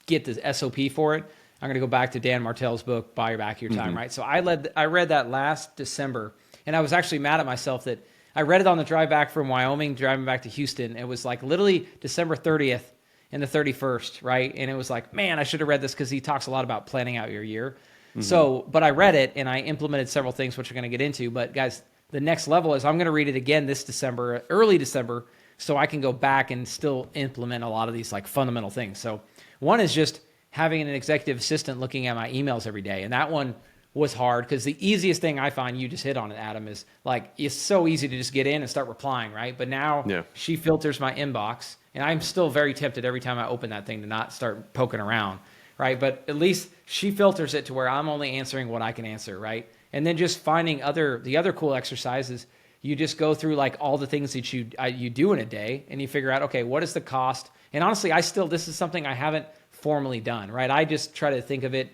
get the SOP for it, I'm going to go back to Dan Martell's book, Buy Back Your Time, right? So I read that last December, and I was actually mad at myself that I read it on the drive back from Wyoming, driving back to Houston. It was like literally December 30th and the 31st, right? And it was like, man, I should have read this, because he talks a lot about planning out your year. So, but I read it and I implemented several things, which we're going to get into. But guys, the next level is I'm going to read it again this December, early December, so I can go back and still implement a lot of these like fundamental things. So one is just having an executive assistant looking at my emails every day. And that one was hard, because the easiest thing I find, you just hit on it, Adam, is like, it's so easy to just get in and start replying, right? But now she filters my inbox, and I'm still very tempted every time I open that thing to not start poking around, right? But at least she filters it to where I'm only answering what I can answer, right? And then just finding the other cool exercises. You just go through like all the things that you do in a day, and you figure out, okay, what is the cost? And honestly, this is something I haven't formally done, right? I just try to think of it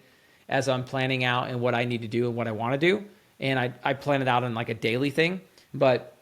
as I'm planning out and what I need to do and what I want to do. And I plan it out in like a daily thing. But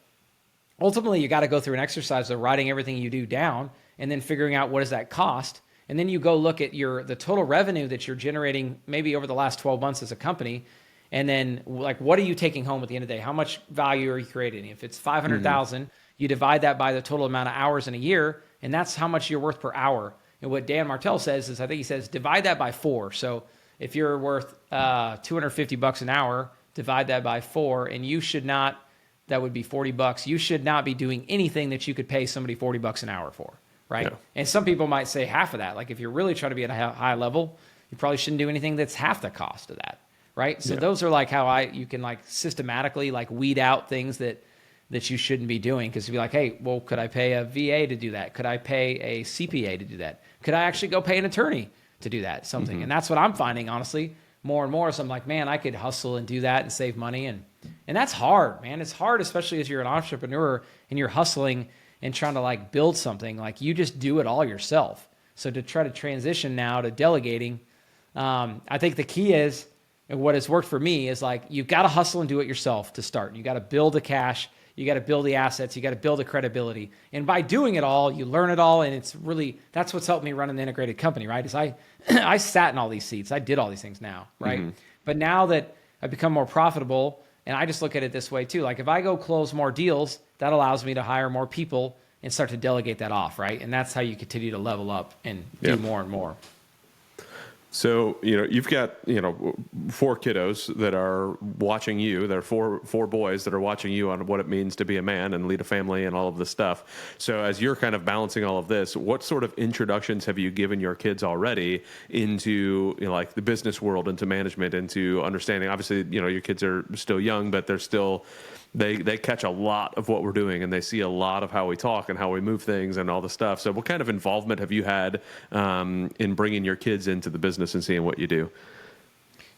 ultimately, you got to go through an exercise of writing everything you do down and then figuring out what does that cost. And then you go look at the total revenue that you're generating maybe over the last 12 months as a company. And then like, what are you taking home at the end of the day? How much value are you creating? If it's 500,000, you divide that by the total amount of hours in a year, and that's how much you're worth per hour. And what Dan Martell says is, I think he says, divide that by 4. So if you're worth $250 an hour, divide that by 4, and you should not, that would be $40. You should not be doing anything that you could pay somebody $40 an hour for, right? Yeah. And some people might say half of that. Like if you're really trying to be at a high level, you probably shouldn't do anything that's half the cost of that, right? So those are like how you can like systematically like weed out things that you shouldn't be doing, because you'd be like, hey, well, could I pay a VA to do that? Could I pay a CPA to do that? Could I actually go pay an attorney to do that? Something. And that's what I'm finding, honestly, more and more. So I'm like, man, I could hustle and do that and save money. And that's hard, man. It's hard, especially as you're an entrepreneur and you're hustling and trying to like build something. Like you just do it all yourself. So to try to transition now to delegating, I think the key is, and what has worked for me is like, you've got to hustle and do it yourself to start. You got to build the cash. You got to build the assets. You got to build the credibility. And by doing it all, you learn it all. And it's really, that's what's helped me run an integrated company, right? Is I sat in all these seats. I did all these things now, right? But now that I've become more profitable, and I just look at it this way too. Like if I go close more deals, that allows me to hire more people and start to delegate that off, right? And that's how you continue to level up and do more and more. So, you've got, 4 kiddos that are watching you. There are four boys that are watching you on what it means to be a man and lead a family and all of this stuff. So as you're kind of balancing all of this, what sort of introductions have you given your kids already into, like the business world, into management, into understanding? Obviously, your kids are still young, but they're still, they catch a lot of what we're doing, and they see a lot of how we talk and how we move things and all the stuff. So what kind of involvement have you had in bringing your kids into the business and seeing what you do?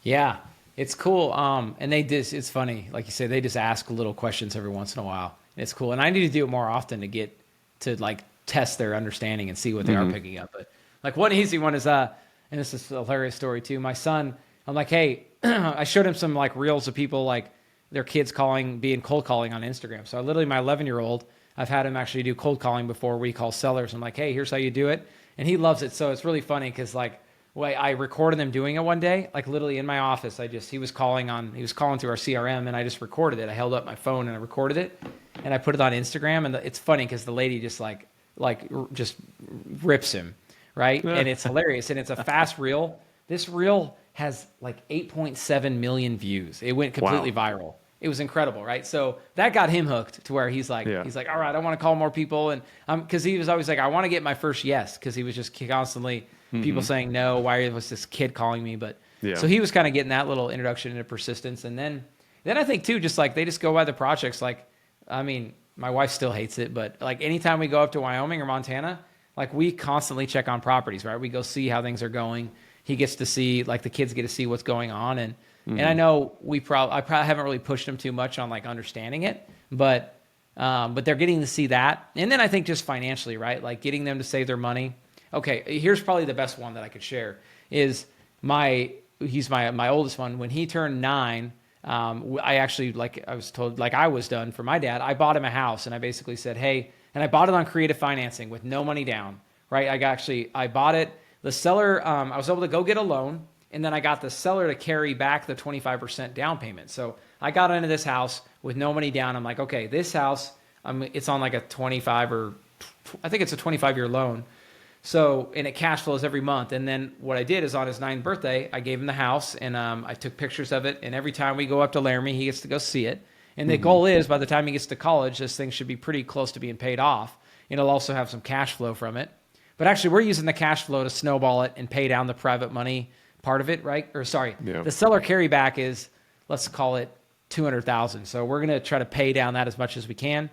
Yeah, it's cool. And it's funny. Like you said, they just ask little questions every once in a while. It's cool. And I need to do it more often to get to like test their understanding and see what they are picking up. But like one easy one is, and this is a hilarious story too. My son, I'm like, hey, I showed him some like reels of people like their kids being cold calling on Instagram. So literally my 11-year-old, I've had him actually do cold calling before, where he calls sellers. I'm like, hey, here's how you do it. And he loves it. So it's really funny because like, I recorded them doing it one day, like literally in my office. He was calling through our CRM, and I just recorded it. I held up my phone and I recorded it, and I put it on Instagram. And it's funny because the lady just just rips him, right? And it's hilarious. And it's a fast reel. This reel has like 8.7 million views. It went completely viral. It was incredible, right? So that got him hooked to where he's like, all right, I want to call more people. And because he was always like, I want to get my first yes, because he was just constantly people saying no. Why was this kid calling me? But so he was kind of getting that little introduction into persistence. And then I think too, just like they just go by the projects. Like, I mean, my wife still hates it, but like anytime we go up to Wyoming or Montana, like we constantly check on properties, right? We go see how things are going. He gets to see, like the kids get to see what's going on. And I know I probably haven't really pushed them too much on like understanding it, but they're getting to see that. And then I think just financially, right? Like getting them to save their money. Okay, here's probably the best one that I could share is he's my oldest one. When he turned 9, I actually, like I was told, like I was done for my dad, I bought him a house, and I basically said, hey, and I bought it on creative financing with no money down, right? I bought it. The seller, I was able to go get a loan, and then I got the seller to carry back the 25% down payment. So I got into this house with no money down. I'm like, okay, this house, it's on like a 25-year loan. So, and it cash flows every month. And then what I did is on his 9th birthday, I gave him the house, and I took pictures of it. And every time we go up to Laramie, he gets to go see it. And the goal is, by the time he gets to college, this thing should be pretty close to being paid off. And it'll also have some cash flow from it. But actually, we're using the cash flow to snowball it and pay down the private money part of it, right? Or sorry, the seller carryback is, let's call it $200,000. So we're going to try to pay down that as much as we can.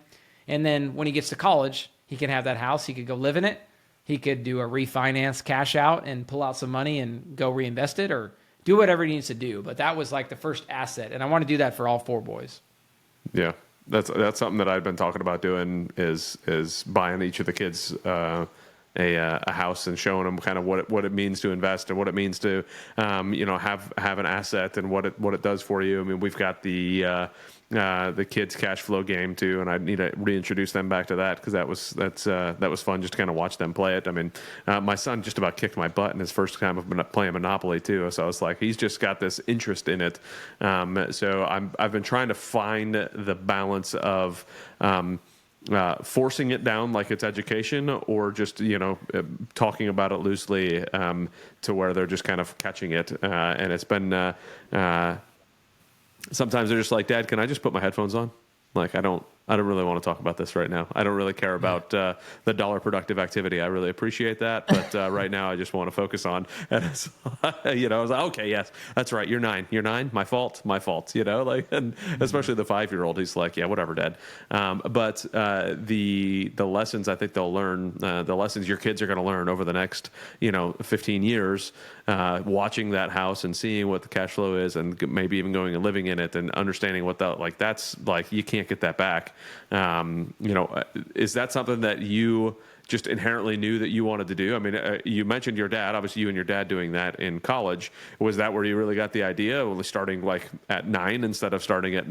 And then when he gets to college, he can have that house. He could go live in it. He could do a refinance, cash out, and pull out some money and go reinvest it, or do whatever he needs to do. But that was like the first asset. And I want to do that for all 4 boys. Yeah. That's something that I've been talking about doing is buying each of the kids a house and showing them kind of what it means to invest and what it means to have an asset and what it does for you. I mean, we've got the kids cash flow game too, and I need to reintroduce them back to that because that was fun just to kind of watch them play it. I mean, my son just about kicked my butt in his first time of playing Monopoly too, so I was like, he's just got this interest in it. So I've been trying to find the balance of forcing it down like it's education, or just talking about it loosely to where they're just kind of catching it, and it's been. Sometimes they're just like, Dad, can I just put my headphones on? Like, I don't really want to talk about this right now. I don't really care about the dollar productive activity. I really appreciate that, but right now I just want to focus on. And I was like, okay, yes, that's right. You're 9. You're 9. My fault. And especially the 5-year-old, he's like, yeah, whatever, Dad. But the lessons I think they'll learn, the lessons your kids are going to learn over the next 15 years. Watching that house and seeing what the cash flow is, and maybe even going and living in it and understanding what that's like, you can't get that back. Is that something that you just inherently knew that you wanted to do? I mean, you mentioned your dad, obviously you and your dad doing that in college. Was that where you really got the idea, starting like at 9 instead of starting at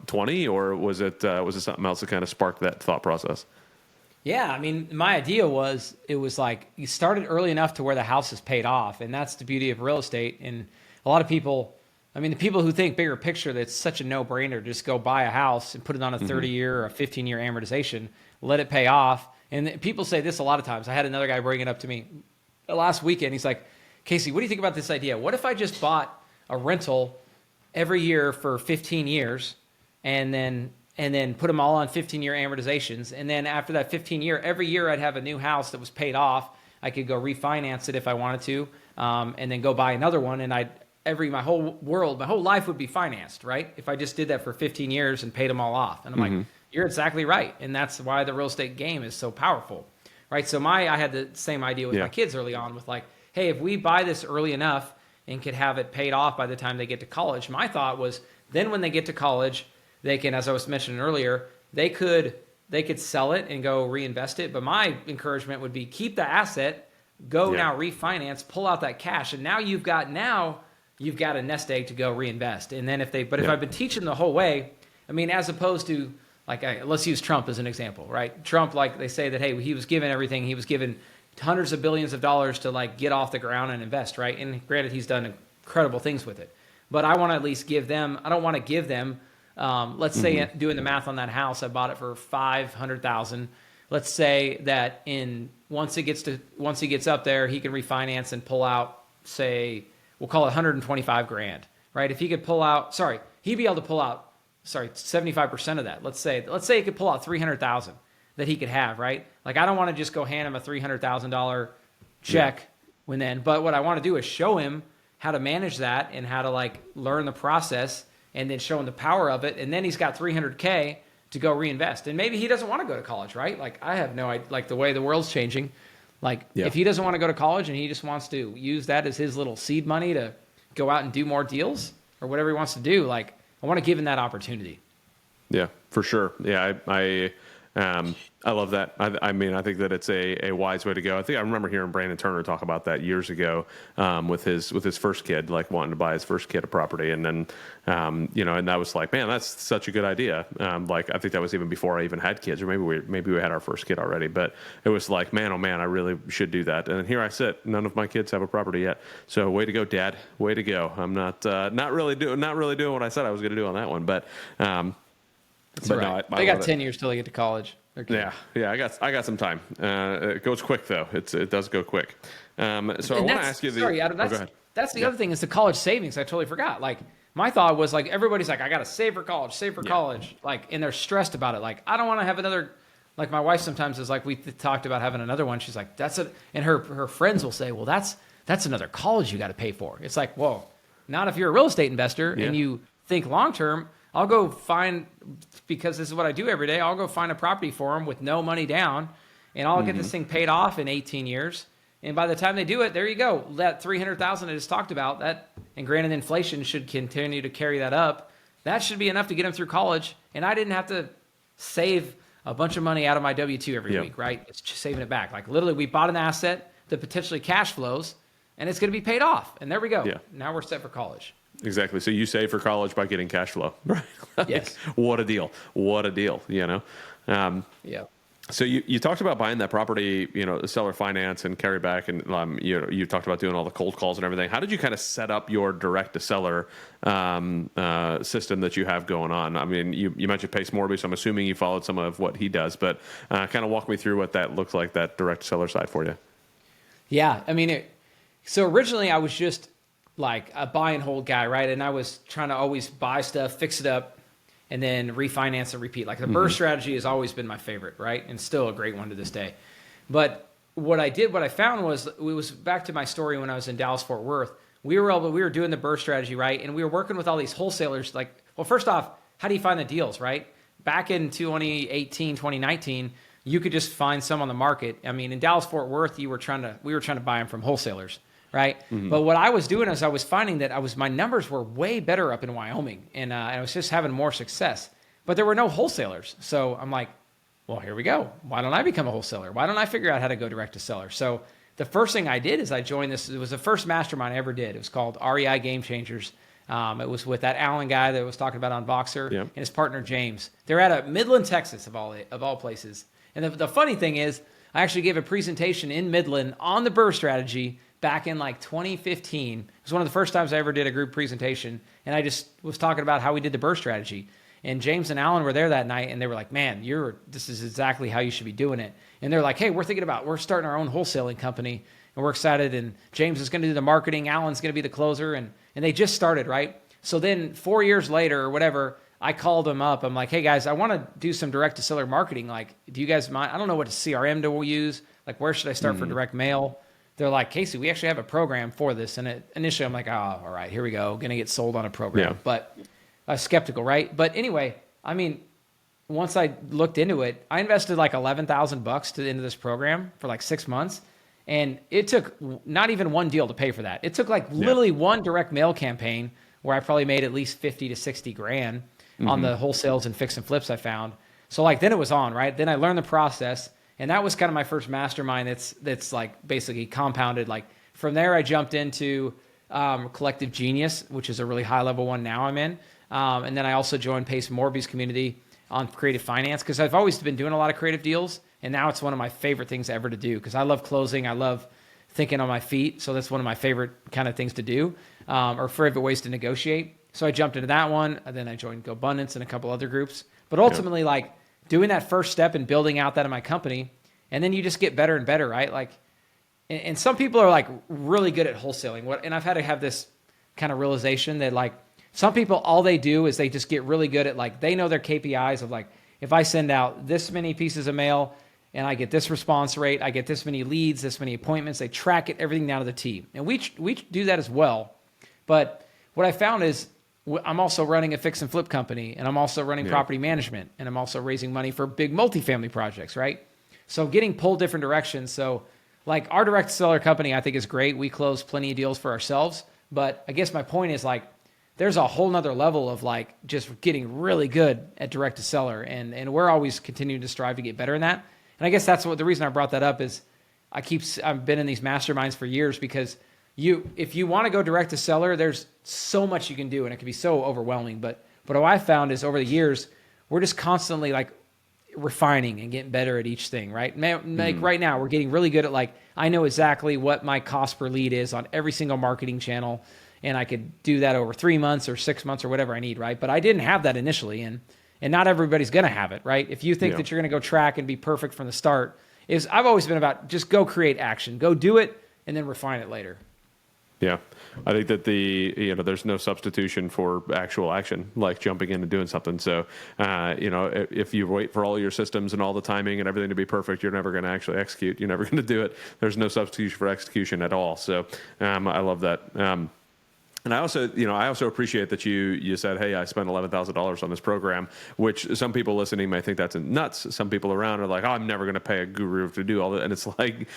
20, or was it something else that kind of sparked that thought process? Yeah, I mean, my idea was, it was like you started early enough to where the house is paid off, and that's the beauty of real estate. And a lot of people, I mean, the people who think bigger picture, that's such a no-brainer, just go buy a house and put it on a 30-year or a 15-year amortization, let it pay off. And people say this a lot of times. I had another guy bring it up to me last weekend. He's like, Casey, what do you think about this idea? What if I just bought a rental every year for 15 years and then put them all on 15-year amortizations. And then after that 15-year, every year I'd have a new house that was paid off. I could go refinance it if I wanted to, and then go buy another one. And my whole life would be financed, right? If I just did that for 15 years and paid them all off. And I'm like, you're exactly right. And that's why the real estate game is so powerful, right? So I had the same idea with my kids early on, with like, hey, if we buy this early enough and could have it paid off by the time they get to college, my thought was, then when they get to college, they can, as I was mentioning earlier, they could sell it and go reinvest it. But my encouragement would be, keep the asset, go now refinance, pull out that cash, and now you've got a nest egg to go reinvest. And then if I've been teaching the whole way, I mean, as opposed to like, let's use Trump as an example, right? Trump, like they say that, hey, he was given everything. He was given hundreds of billions of dollars to like get off the ground and invest, right? And granted, he's done incredible things with it. But I want to at least give them, I don't want to give them, let's say doing the math on that house, I bought it for $500,000. Let's say that once he gets up there, he can refinance and pull out, say, we'll call it $125,000, right? If he could pull out, he'd be able to pull out, 75% of that. Let's say he could pull out $300,000 that he could have, right? Like, I don't want to just go hand him a $300,000 check but what I want to do is show him how to manage that and how to like learn the process, and then show him the power of it. And then he's got $300K to go reinvest. And maybe he doesn't want to go to college, right? Like, I have no idea, like the way the world's changing, like if he doesn't want to go to college and he just wants to use that as his little seed money to go out and do more deals or whatever he wants to do, like, I want to give him that opportunity. Yeah, for sure. Yeah. I love that. I mean, I think that it's a wise way to go. I remember hearing Brandon Turner talk about that years ago, with his first kid, like wanting to buy his first kid a property. And then, and that was like, man, that's such a good idea. Like, I think that was even before I even had kids, or maybe we had our first kid already, but it was like, man, oh man, I really should do that. And here I sit, none of my kids have a property yet. So way to go, Dad, way to go. I'm not really doing what I said I was going to do on that one, but right. No, they got 10 years till they get to college. Yeah. I got some time. It goes quick though. It does go quick. So I want to ask you Adam, that's the other thing, is the college savings. I totally forgot. Like, my thought was like, everybody's like, I got to save for college. Like, and they're stressed about it. Like, I don't want to have another, like my wife sometimes is like, we talked about having another one. She's like, and her friends will say, well, that's another college you got to pay for. It's like, whoa, not if you're a real estate investor and you think long-term. I'll go find, because this is what I do every day, I'll go find a property for them with no money down, and I'll get this thing paid off in 18 years. And by the time they do it, there you go. That $300,000 I just talked about, that, and granted inflation should continue to carry that up, that should be enough to get them through college. And I didn't have to save a bunch of money out of my W-2 every week, right? It's just saving it back. Like literally we bought an asset that potentially cash flows and it's going to be paid off. And there we go. Yeah. Now we're set for college. Exactly. So you save for college by getting cash flow, right? Yes. What a deal. What a deal, you know? Yeah. So you talked about buying that property, you know, seller finance and carry back, and you talked about doing all the cold calls and everything. How did you kind of set up your direct to seller system that you have going on? I mean, you mentioned Pace Morby, so I'm assuming you followed some of what he does, but kind of walk me through what that looks like, that direct to seller side for you. Yeah, I mean, so originally I was just like a buy and hold guy, right? And I was trying to always buy stuff, fix it up, and then refinance and repeat. Like the burst strategy has always been my favorite, right? And still a great one to this day. But what I found was, it was back to my story when I was in Dallas, Fort Worth. We were doing the burst strategy, right? And we were working with all these wholesalers. Like, well, first off, how do you find the deals, right? Back in 2018, 2019, you could just find some on the market. I mean, in Dallas, Fort Worth, we were trying to buy them from wholesalers, right? But what I was doing is I was finding that my numbers were way better up in Wyoming, and I was just having more success. But there were no wholesalers, so I'm like, well, here we go. Why don't I become a wholesaler? Why don't I figure out how to go direct to seller? So the first thing I did is I joined this. It was the first mastermind I ever did. It was called REI Game Changers. It was with that Allen guy that was talking about on Voxer and his partner James. They're out of Midland, Texas, of all places. And the funny thing is, I actually gave a presentation in Midland on the burr strategy back in like 2015. It was one of the first times I ever did a group presentation, and I just was talking about how we did the burr strategy. And James and Alan were there that night, and they were like, man, this is exactly how you should be doing it. And they're like, hey, we're starting our own wholesaling company, and we're excited, and James is going to do the marketing, Alan's going to be the closer, and they just started, right? So then 4 years later or whatever, I called them up. I'm like, hey guys, I want to do some direct to seller marketing. Like, do you guys mind? I don't know what CRM to use. Like, where should I start for direct mail? They're like, Casey, we actually have a program for this. And initially I'm like, oh, all right, here we go. Going to get sold on a program. But I was skeptical, right? But anyway, I mean, once I looked into it, I invested like $11,000 into this program for like 6 months. And it took not even one deal to pay for that. It took like literally one direct mail campaign where I probably made at least 50 to 60 grand on the wholesales and fix and flips I found. So like, then it was on, right? Then I learned the process. And that was kind of my first mastermind that's like basically compounded. Like from there, I jumped into Collective Genius, which is a really high level one now I'm in. And then I also joined Pace Morby's community on creative finance, because I've always been doing a lot of creative deals. And now it's one of my favorite things ever to do, because I love closing. I love thinking on my feet. So that's one of my favorite kind of things to do, or favorite ways to negotiate. So I jumped into that one. And then I joined GoBundance and a couple other groups. But ultimately, like, doing that first step and building out that in my company, and then you just get better and better, right? Like, and some people are like really good at wholesaling. And I've had to have this kind of realization that like some people, all they do is they just get really good at, like, they know their KPIs of like, if I send out this many pieces of mail and I get this response rate, I get this many leads, this many appointments, they track it, everything down to the T. And we do that as well. But what I found is, I'm also running a fix and flip company, and I'm also running property management, and I'm also raising money for big multifamily projects, right? So getting pulled different directions. So like our direct seller company, I think is great. We close plenty of deals for ourselves. But I guess my point is, like, there's a whole nother level of like just getting really good at direct to seller. And we're always continuing to strive to get better in that. And I guess that's what the reason I brought that up is I've been in these masterminds for years, because if you want to go direct to seller, there's so much you can do, and it can be so overwhelming. But what I found is over the years, we're just constantly like refining and getting better at each thing, right? Like right now, we're getting really good at, like, I know exactly what my cost per lead is on every single marketing channel, and I could do that over 3 months or 6 months or whatever I need, right? But I didn't have that initially, and not everybody's going to have it, right? If you think that you're going to go track and be perfect from the start, I've always been about just go create action, go do it, and then refine it later. Yeah. I think that there's no substitution for actual action, like jumping in and doing something. So, if you wait for all your systems and all the timing and everything to be perfect, you're never going to actually execute. You're never going to do it. There's no substitution for execution at all. So, I love that. And I also appreciate that you said, hey, I spent $11,000 on this program, which some people listening may think that's nuts. Some people around are like, oh, I'm never going to pay a guru to do all that. And it's like,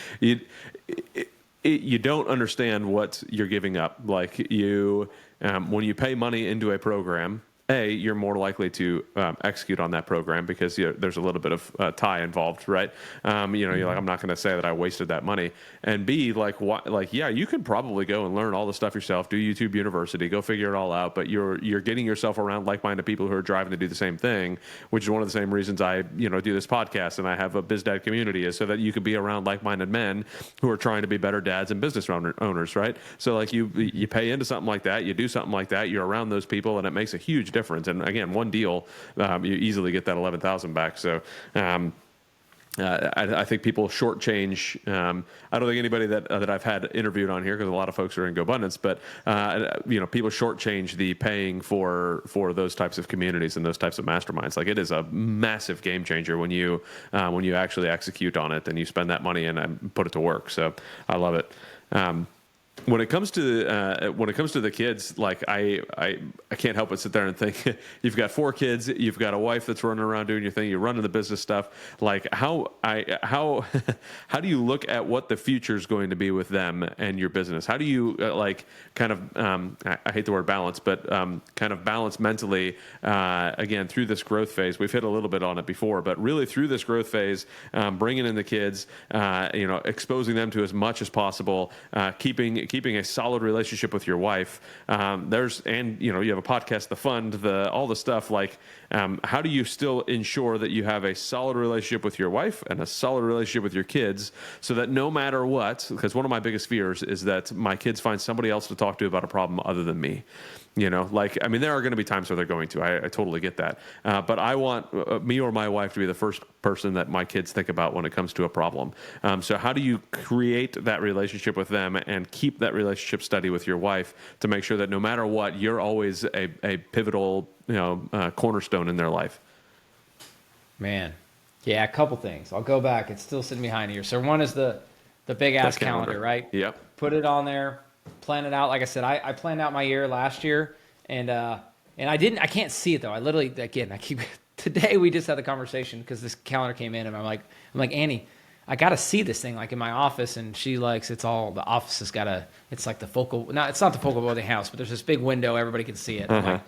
you don't understand what you're giving up. Like when you pay money into a program, you're more likely to execute on that program because there's a little bit of tie involved, right? You're like, I'm not going to say that I wasted that money. And B, yeah, you could probably go and learn all the stuff yourself, do YouTube University, go figure it all out. But you're getting yourself around like-minded people who are driving to do the same thing, which is one of the same reasons I do this podcast and I have a BizDad community, is so that you could be around like-minded men who are trying to be better dads and business owners, right? So like you pay into something like that, you do something like that, you're around those people, and it makes a huge difference. And again, one deal, you easily get that 11,000 back. So I think people shortchange. I don't think anybody that I've had interviewed on here, because a lot of folks are in GoBundance, but people shortchange the paying for those types of communities and those types of masterminds. Like, it is a massive game changer when you actually execute on it and you spend that money and put it to work. So I love it. When it comes to the kids, like I can't help but sit there and think, you've got 4 kids, you've got a wife that's running around doing your thing, you're running the business stuff. Like how do you look at what the future is going to be with them and your business? How do you I hate the word balance, but kind of balance mentally again through this growth phase? We've hit a little bit on it before, but really through this growth phase, bringing in the kids, exposing them to as much as possible, keeping a solid relationship with your wife. You have a podcast, The Fund, all the stuff. Like, how do you still ensure that you have a solid relationship with your wife and a solid relationship with your kids, so that no matter what, because one of my biggest fears is that my kids find somebody else to talk to about a problem other than me. There are going to be times where they're going to. I totally get that. But I want me or my wife to be the first person that my kids think about when it comes to a problem. So how do you create that relationship with them and keep that relationship steady with your wife to make sure that no matter what, you're always a pivotal, cornerstone in their life? Man. Yeah, a couple things. I'll go back. It's still sitting behind here. So one is the big ass calendar, right? Yep. Put it on there. Plan it out. Like I said, I planned out my year last year, and I can't see it though. Today we just had the conversation because this calendar came in, and I'm like, Annie, I got to see this thing like in my office. And she likes, the office has got it's like it's not the focal point of the house, but there's this big window. Everybody can see it. Uh-huh.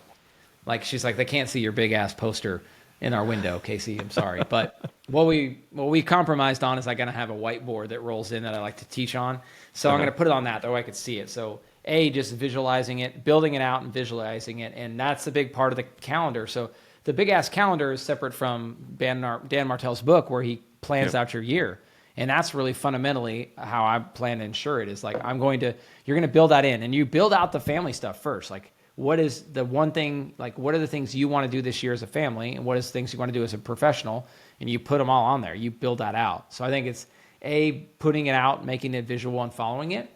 Like she's like, they can't see your big ass poster in our window, Casey. I'm sorry. But what we compromised on is I got to have a whiteboard that rolls in that I like to teach on. So I'm going to put it on that way I could see it. So just visualizing it, building it out and visualizing it. And that's the big part of the calendar. So the big ass calendar is separate from Dan Martell's book, where he plans out your year. And that's really fundamentally how I plan to ensure it, is like, you're going to build that in, and you build out the family stuff first. Like, what is the one thing, like, what are the things you want to do this year as a family, and what is the things you want to do as a professional, and you put them all on there. You build that out. So I think it's putting it out, making it visual, and following it.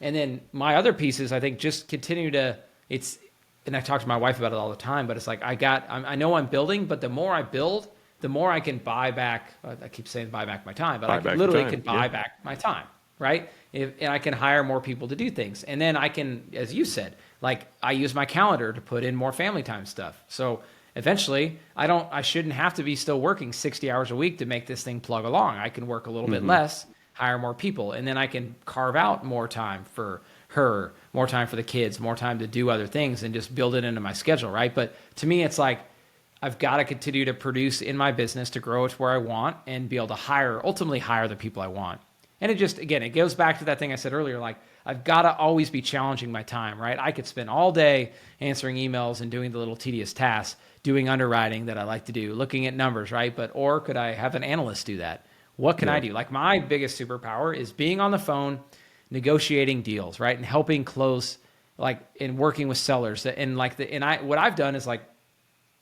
And then my other piece is, I think, just continue to, and I talk to my wife about it all the time, but it's like, I know I'm building, but the more I build, the more I can buy back, I keep saying buy back my time, but I literally can buy back my time, right? And I can hire more people to do things. And then I can, as you said, like, I use my calendar to put in more family time stuff. So eventually I shouldn't have to be still working 60 hours a week to make this thing plug along. I can work a little bit less, hire more people, and then I can carve out more time for her, more time for the kids, more time to do other things, and just build it into my schedule, right? But to me, it's like, I've got to continue to produce in my business to grow it to where I want, and be able to ultimately hire the people I want. And it goes back to that thing I said earlier, like, I've got to always be challenging my time, right? I could spend all day answering emails and doing the little tedious tasks, doing underwriting that I like to do, looking at numbers, right? Or could I have an analyst do that? What can I do? Like, my biggest superpower is being on the phone, negotiating deals, right? And helping close, like, and working with sellers. And what I've done is, like,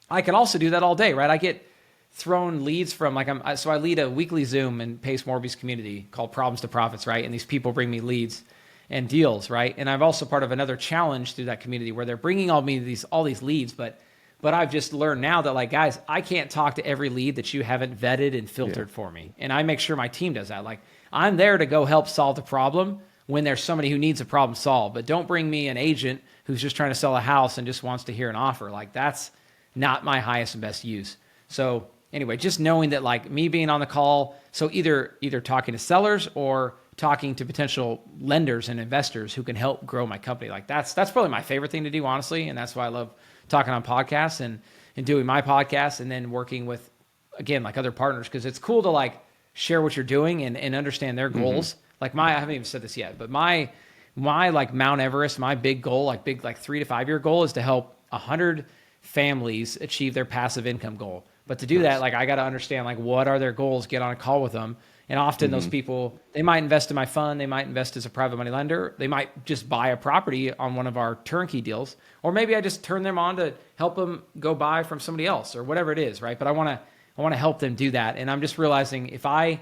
I can also do that all day, right? I get thrown leads from, like, so I lead a weekly Zoom in Pace Morby's community called Problems to Profits, right? And these people bring me leads and deals, right? And I'm also part of another challenge through that community where they're bringing all these leads, but I've just learned now that, like, guys, I can't talk to every lead that you haven't vetted and filtered for me. And I make sure my team does that. Like, I'm there to go help solve the problem when there's somebody who needs a problem solved, but don't bring me an agent who's just trying to sell a house and just wants to hear an offer. Like, that's not my highest and best use. So anyway, just knowing that, like, me being on the call, so either talking to sellers or talking to potential lenders and investors who can help grow my company. Like, that's probably my favorite thing to do, honestly. And that's why I love talking on podcasts and doing my podcast, and then working with, again, like other partners, because it's cool to like share what you're doing and understand their goals. Like I haven't even said this yet, but my like Mount Everest, my big goal, like 3 to 5 year goal, is to help 100 families achieve their passive income goal. But to do that, like I got to understand like what are their goals, get on a call with them. And often those people, they might invest in my fund, they might invest as a private money lender, they might just buy a property on one of our turnkey deals, or maybe I just turn them on to help them go buy from somebody else or whatever it is, right? But I want to help them do that. And I'm just realizing if I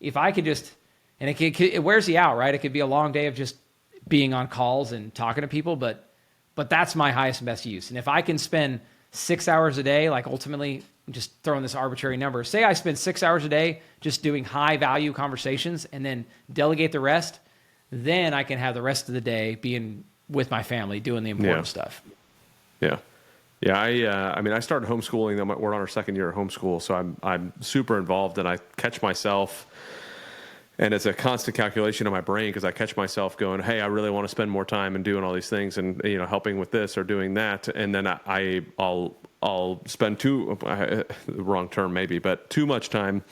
could just, and it wears you out, right? It could be a long day of just being on calls and talking to people, but that's my highest and best use. And if I can spend 6 hours a day, like ultimately, I'm just throwing this arbitrary number, say I spend 6 hours a day just doing high value conversations and then delegate the rest, then I can have the rest of the day being with my family, doing the important stuff. Yeah. Yeah. I mean, I started homeschooling. We're on our second year of homeschool. So I'm super involved, and I catch myself, and it's a constant calculation in my brain, because I catch myself going, hey, I really want to spend more time and doing all these things and, helping with this or doing that. And then I'll spend the wrong term maybe, but too much time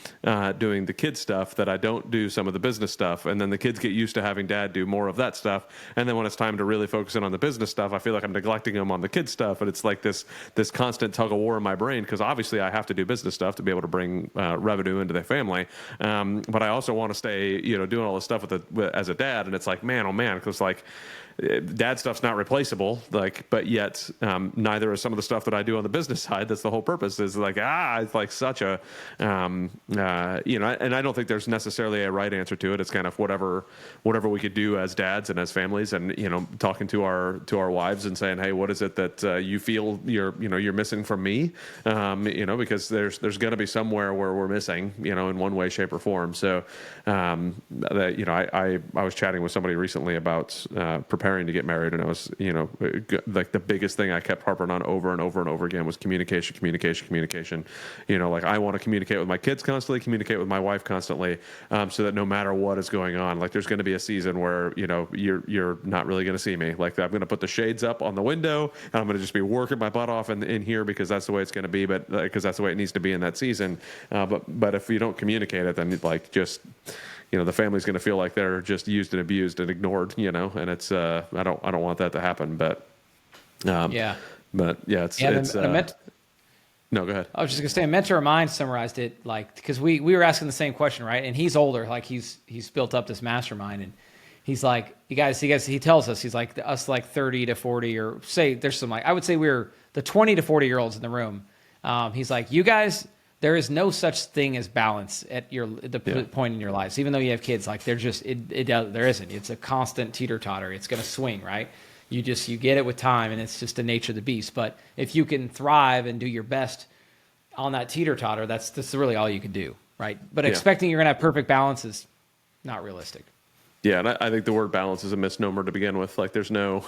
doing the kid stuff that I don't do some of the business stuff. And then the kids get used to having dad do more of that stuff. And then when it's time to really focus in on the business stuff, I feel like I'm neglecting them on the kid stuff. And it's like this constant tug of war in my brain, because obviously I have to do business stuff to be able to bring revenue into their family. But I also want to stay, doing all this stuff as a dad. And it's like, man, oh man, because like, dad stuff's not replaceable, but yet neither is some of the stuff that I do on the business side. That's the whole purpose, is like, it's like such a, and I don't think there's necessarily a right answer to it. It's kind of whatever we could do as dads and as families, and, talking to our wives and saying, hey, what is it that you feel you're missing from me? Because there's going to be somewhere where we're missing, in one way, shape, or form. So, I was chatting with somebody recently about preparing to get married, and I was, like the biggest thing I kept harping on over and over and over again was communication. Like I want to communicate with my kids constantly, communicate with my wife constantly, so that no matter what is going on, like there's going to be a season where, you're not really going to see me. Like I'm going to put the shades up on the window, and I'm going to just be working my butt off in here, because that's the way it's going to be, but because that's the way it needs to be in that season. But if you don't communicate it, then like just, the family's going to feel like they're just used and abused and ignored, and it's, I don't want that to happen, but no, go ahead. I was just gonna say, a mentor of mine summarized it like, because we were asking the same question, right? And he's older, like he's built up this mastermind, and he's like, he tells us, he's like, us like 30 to 40, or say there's some, like, I would say we're the 20 to 40 year olds in the room. He's like, you guys, there is no such thing as balance at the point in your lives. Even though you have kids, like there isn't. It's a constant teeter-totter. It's going to swing, right? You get it with time, and it's just the nature of the beast. But if you can thrive and do your best on that teeter-totter, that's really all you can do, right? But expecting you're going to have perfect balance is not realistic. Yeah, and I think the word balance is a misnomer to begin with. Like there's no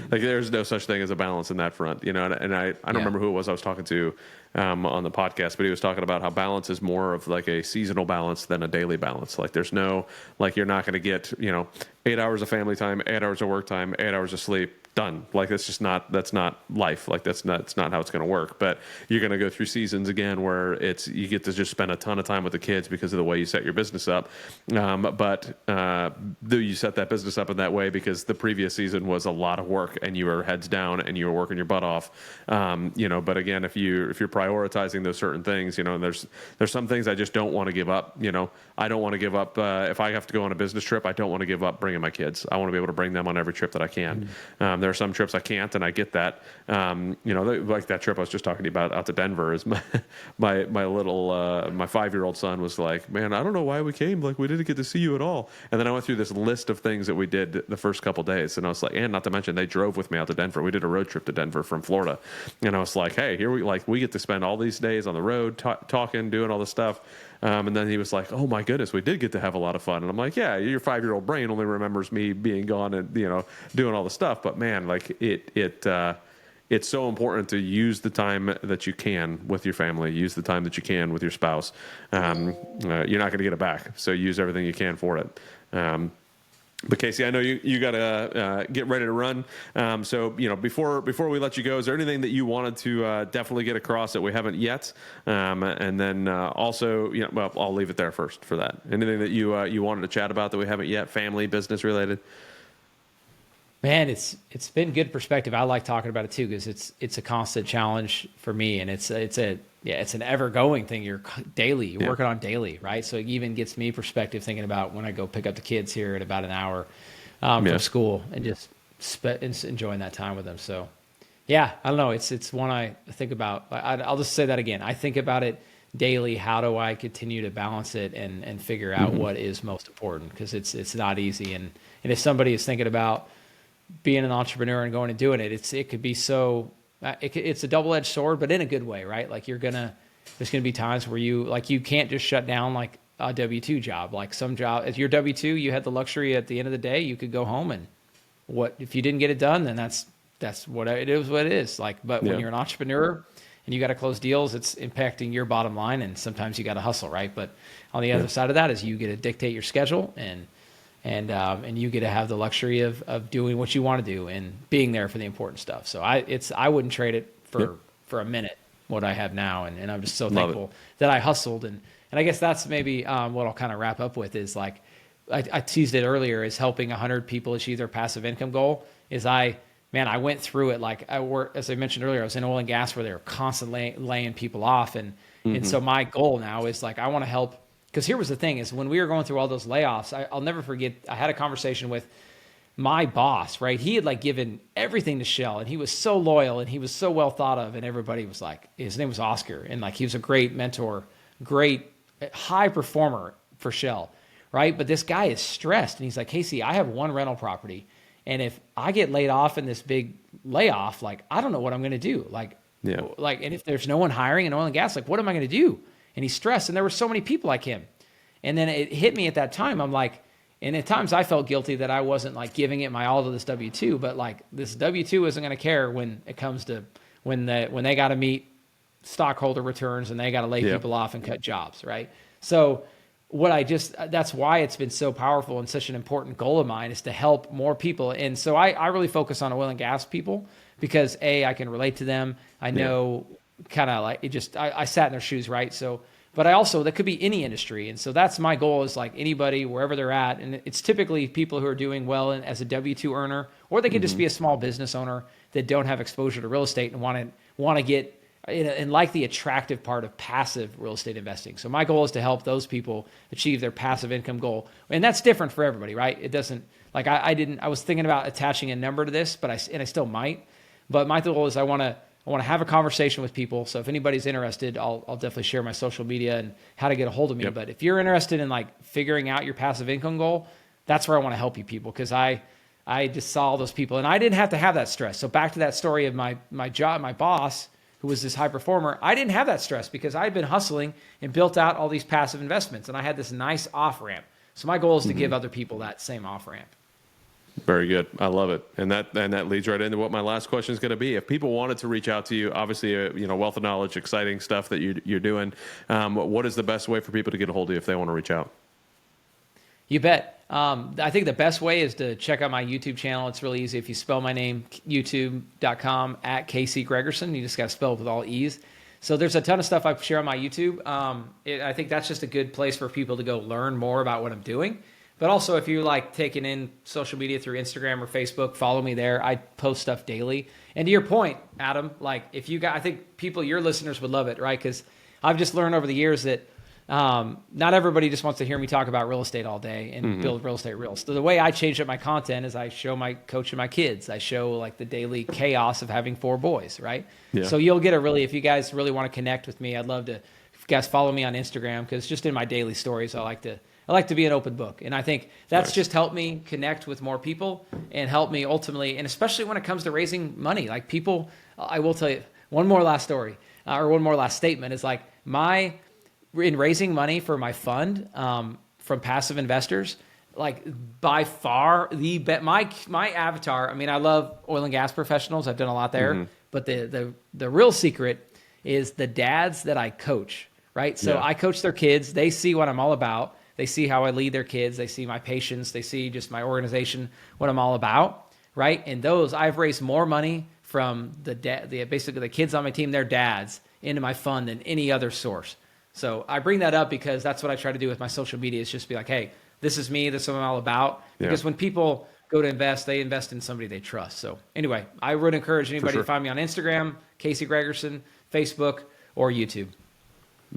there's no such thing as a balance in that front, and I don't remember who it was I was talking to on the podcast, but he was talking about how balance is more of like a seasonal balance than a daily balance. Like there's no, like you're not going to get 8 hours of family time, 8 hours of work time, 8 hours of sleep, done. Like that's not life. Like that's not how it's going to work. But you're going to go through seasons again where you get to just spend a ton of time with the kids because of the way you set your business up. But you set that business up in that way because the previous season was a lot of work and you were heads down and you were working your butt off. But again, if you're prioritizing those certain things, there's some things I just don't want to give up. I don't want to give up if I have to go on a business trip. I don't want to give up bringing my kids. I want to be able to bring them on every trip that I can. There are some trips I can't, and I get that. Like that trip I was just talking to you about out to Denver is my little my 5-year-old son was like, man, I don't know why we came. Like we didn't get to see you at all. And then I went through this list of things that we did the first couple days, and I was like, and not to mention they drove with me out to Denver. We did a road trip to Denver from Florida, and I was like, hey, here we get to spend all these days on the road talking, doing all this stuff. And then he was like, oh my goodness, we did get to have a lot of fun. And I'm like, yeah, your 5-year-old brain only remembers me being gone and, doing all the stuff. But man, like it's so important to use the time that you can with your family, use the time that you can with your spouse. You're not going to get it back. So use everything you can for it. But Casey, I know you got to get ready to run. So before we let you go, is there anything that you wanted to definitely get across that we haven't yet? And then also, well, I'll leave it there first for that. Anything that you wanted to chat about that we haven't yet, family, business related? Man, it's been good perspective. I like talking about it too because it's a constant challenge for me, and it's an ever going thing. You're working on daily, right? So it even gets me perspective thinking about when I go pick up the kids here in about an hour from school and just enjoying that time with them. So yeah, I don't know. It's one I think about. I'll just say that again. I think about it daily. How do I continue to balance it and figure out what is most important? Because it's not easy. And if somebody is thinking about being an entrepreneur and going and doing it, it could be so. It's a double-edged sword, but in a good way, right? Like there's gonna be times where you can't just shut down like a W-2 job. Like some job, as your W-2, you had the luxury at the end of the day, you could go home and if you didn't get it done, then that's what it is. What it is like. But when you're an entrepreneur and you got to close deals, it's impacting your bottom line, and sometimes you got to hustle, right? But on the other side of that is you get to dictate your schedule and you get to have the luxury of doing what you want to do and being there for the important stuff. So I wouldn't trade it for a minute what I have now, and I'm just so thankful that I hustled, and I guess that's maybe what I'll kind of wrap up with is like I teased it earlier, is helping 100 people achieve their passive income goal. I went through it. Like as I mentioned earlier, I was in oil and gas where they were constantly laying people off, and so my goal now is like I want to help. Because here was the thing is when we were going through all those layoffs, I'll never forget, I had a conversation with my boss, right? He had like given everything to Shell, and he was so loyal and he was so well thought of, and everybody was like, his name was Oscar, and like he was a great mentor, great high performer for Shell, right? But this guy is stressed, and he's like, Casey, I have one rental property, and if I get laid off in this big layoff, like I don't know what I'm going to do. And if there's no one hiring in oil and gas, like what am I going to do? And he's stressed, and there were so many people like him. And then it hit me at that time. I'm like, and at times I felt guilty that I wasn't like giving it my all to this W-2, but like this W-2 isn't going to care when it comes to when they got to meet stockholder returns and they got to lay people off and cut jobs, right? So that's why it's been so powerful and such an important goal of mine is to help more people. And so I really focus on oil and gas people because I can relate to them. I know kind of like I sat in their shoes, right? So, but I also, that could be any industry. And so that's my goal is like anybody, wherever they're at. And it's typically people who are doing well as a W-2 earner, or they could just be a small business owner that don't have exposure to real estate and want to get, and like the attractive part of passive real estate investing. So my goal is to help those people achieve their passive income goal. And that's different for everybody, right? It doesn't, like I was thinking about attaching a number to this, but I still might. But my goal is I want to have a conversation with people. So if anybody's interested, I'll definitely share my social media and how to get a hold of me. But if you're interested in like figuring out your passive income goal, that's where I want to help you people. Because I just saw all those people and I didn't have to have that stress. So back to that story of my job, my boss, who was this high performer, I didn't have that stress because I had been hustling and built out all these passive investments. And I had this nice off ramp. So my goal is to give other people that same off ramp. Very good. I love it. And that leads right into what my last question is going to be. If people wanted to reach out to you, obviously, wealth of knowledge, exciting stuff that you're doing. What is the best way for people to get a hold of you if they want to reach out? You bet. I think the best way is to check out my YouTube channel. It's really easy. If you spell my name, youtube.com @Casey Gregersen. You just got to spell it with all E's. So there's a ton of stuff I share on my YouTube. I think that's just a good place for people to go learn more about what I'm doing. But also, if you like taking in social media through Instagram or Facebook, follow me there. I post stuff daily. And to your point, Adam, like if you got, I think your listeners would love it, right? Because I've just learned over the years that not everybody just wants to hear me talk about real estate all day and build real estate reels. So the way I changed up my content is I show coaching my kids. I show like the daily chaos of having 4 boys, right? Yeah. So you'll get if you guys really want to connect with me, I'd love to, if you guys follow me on Instagram, because just in my daily stories, I like to be an open book. And I think that's just helped me connect with more people and help me ultimately, and especially when it comes to raising money, like people, I will tell you one more last story or one more last statement is like in raising money for my fund from passive investors, like by far my avatar, I mean, I love oil and gas professionals. I've done a lot there, but the real secret is the dads that I coach, right? So I coach their kids. They see what I'm all about. They see how I lead their kids. They see my patience. They see just my organization, what I'm all about, right? And those, I've raised more money from basically the kids on my team, their dads, into my fund than any other source. So I bring that up because that's what I try to do with my social media, is just be like, hey, this is me. This is what I'm all about. Because when people go to invest, they invest in somebody they trust. So anyway, I would encourage anybody to find me on Instagram, Casey Gregersen, Facebook, or YouTube.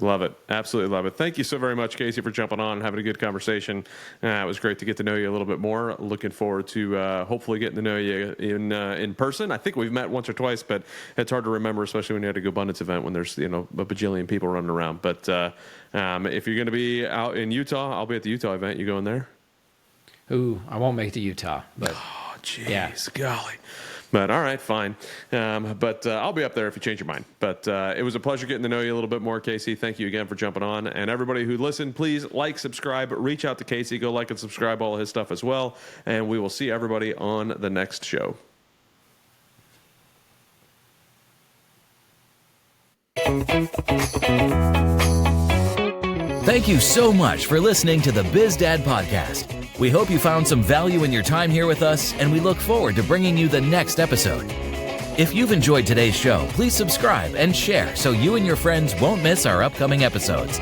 Love it. Absolutely love it. Thank you so very much, Casey, for jumping on and having a good conversation. It was great to get to know you a little bit more. Looking forward to hopefully getting to know you in person. I think we've met once or twice, but it's hard to remember, especially when you're at a GoBundance event when there's a bajillion people running around. But if you're going to be out in Utah, I'll be at the Utah event. You going there? Ooh, I won't make it to Utah, but golly. But all right, fine. But I'll be up there if you change your mind. But it was a pleasure getting to know you a little bit more, Casey. Thank you again for jumping on. And everybody who listened, please like, subscribe, reach out to Casey. Go like and subscribe all of his stuff as well. And we will see everybody on the next show. Thank you so much for listening to the BizDad Podcast. We hope you found some value in your time here with us, and we look forward to bringing you the next episode. If you've enjoyed today's show, please subscribe and share so you and your friends won't miss our upcoming episodes.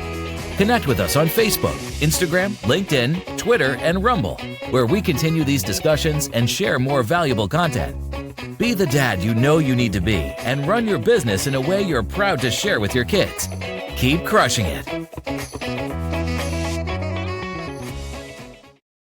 Connect with us on Facebook, Instagram, LinkedIn, Twitter, and Rumble, where we continue these discussions and share more valuable content. Be the dad you know you need to be and run your business in a way you're proud to share with your kids. Keep crushing it.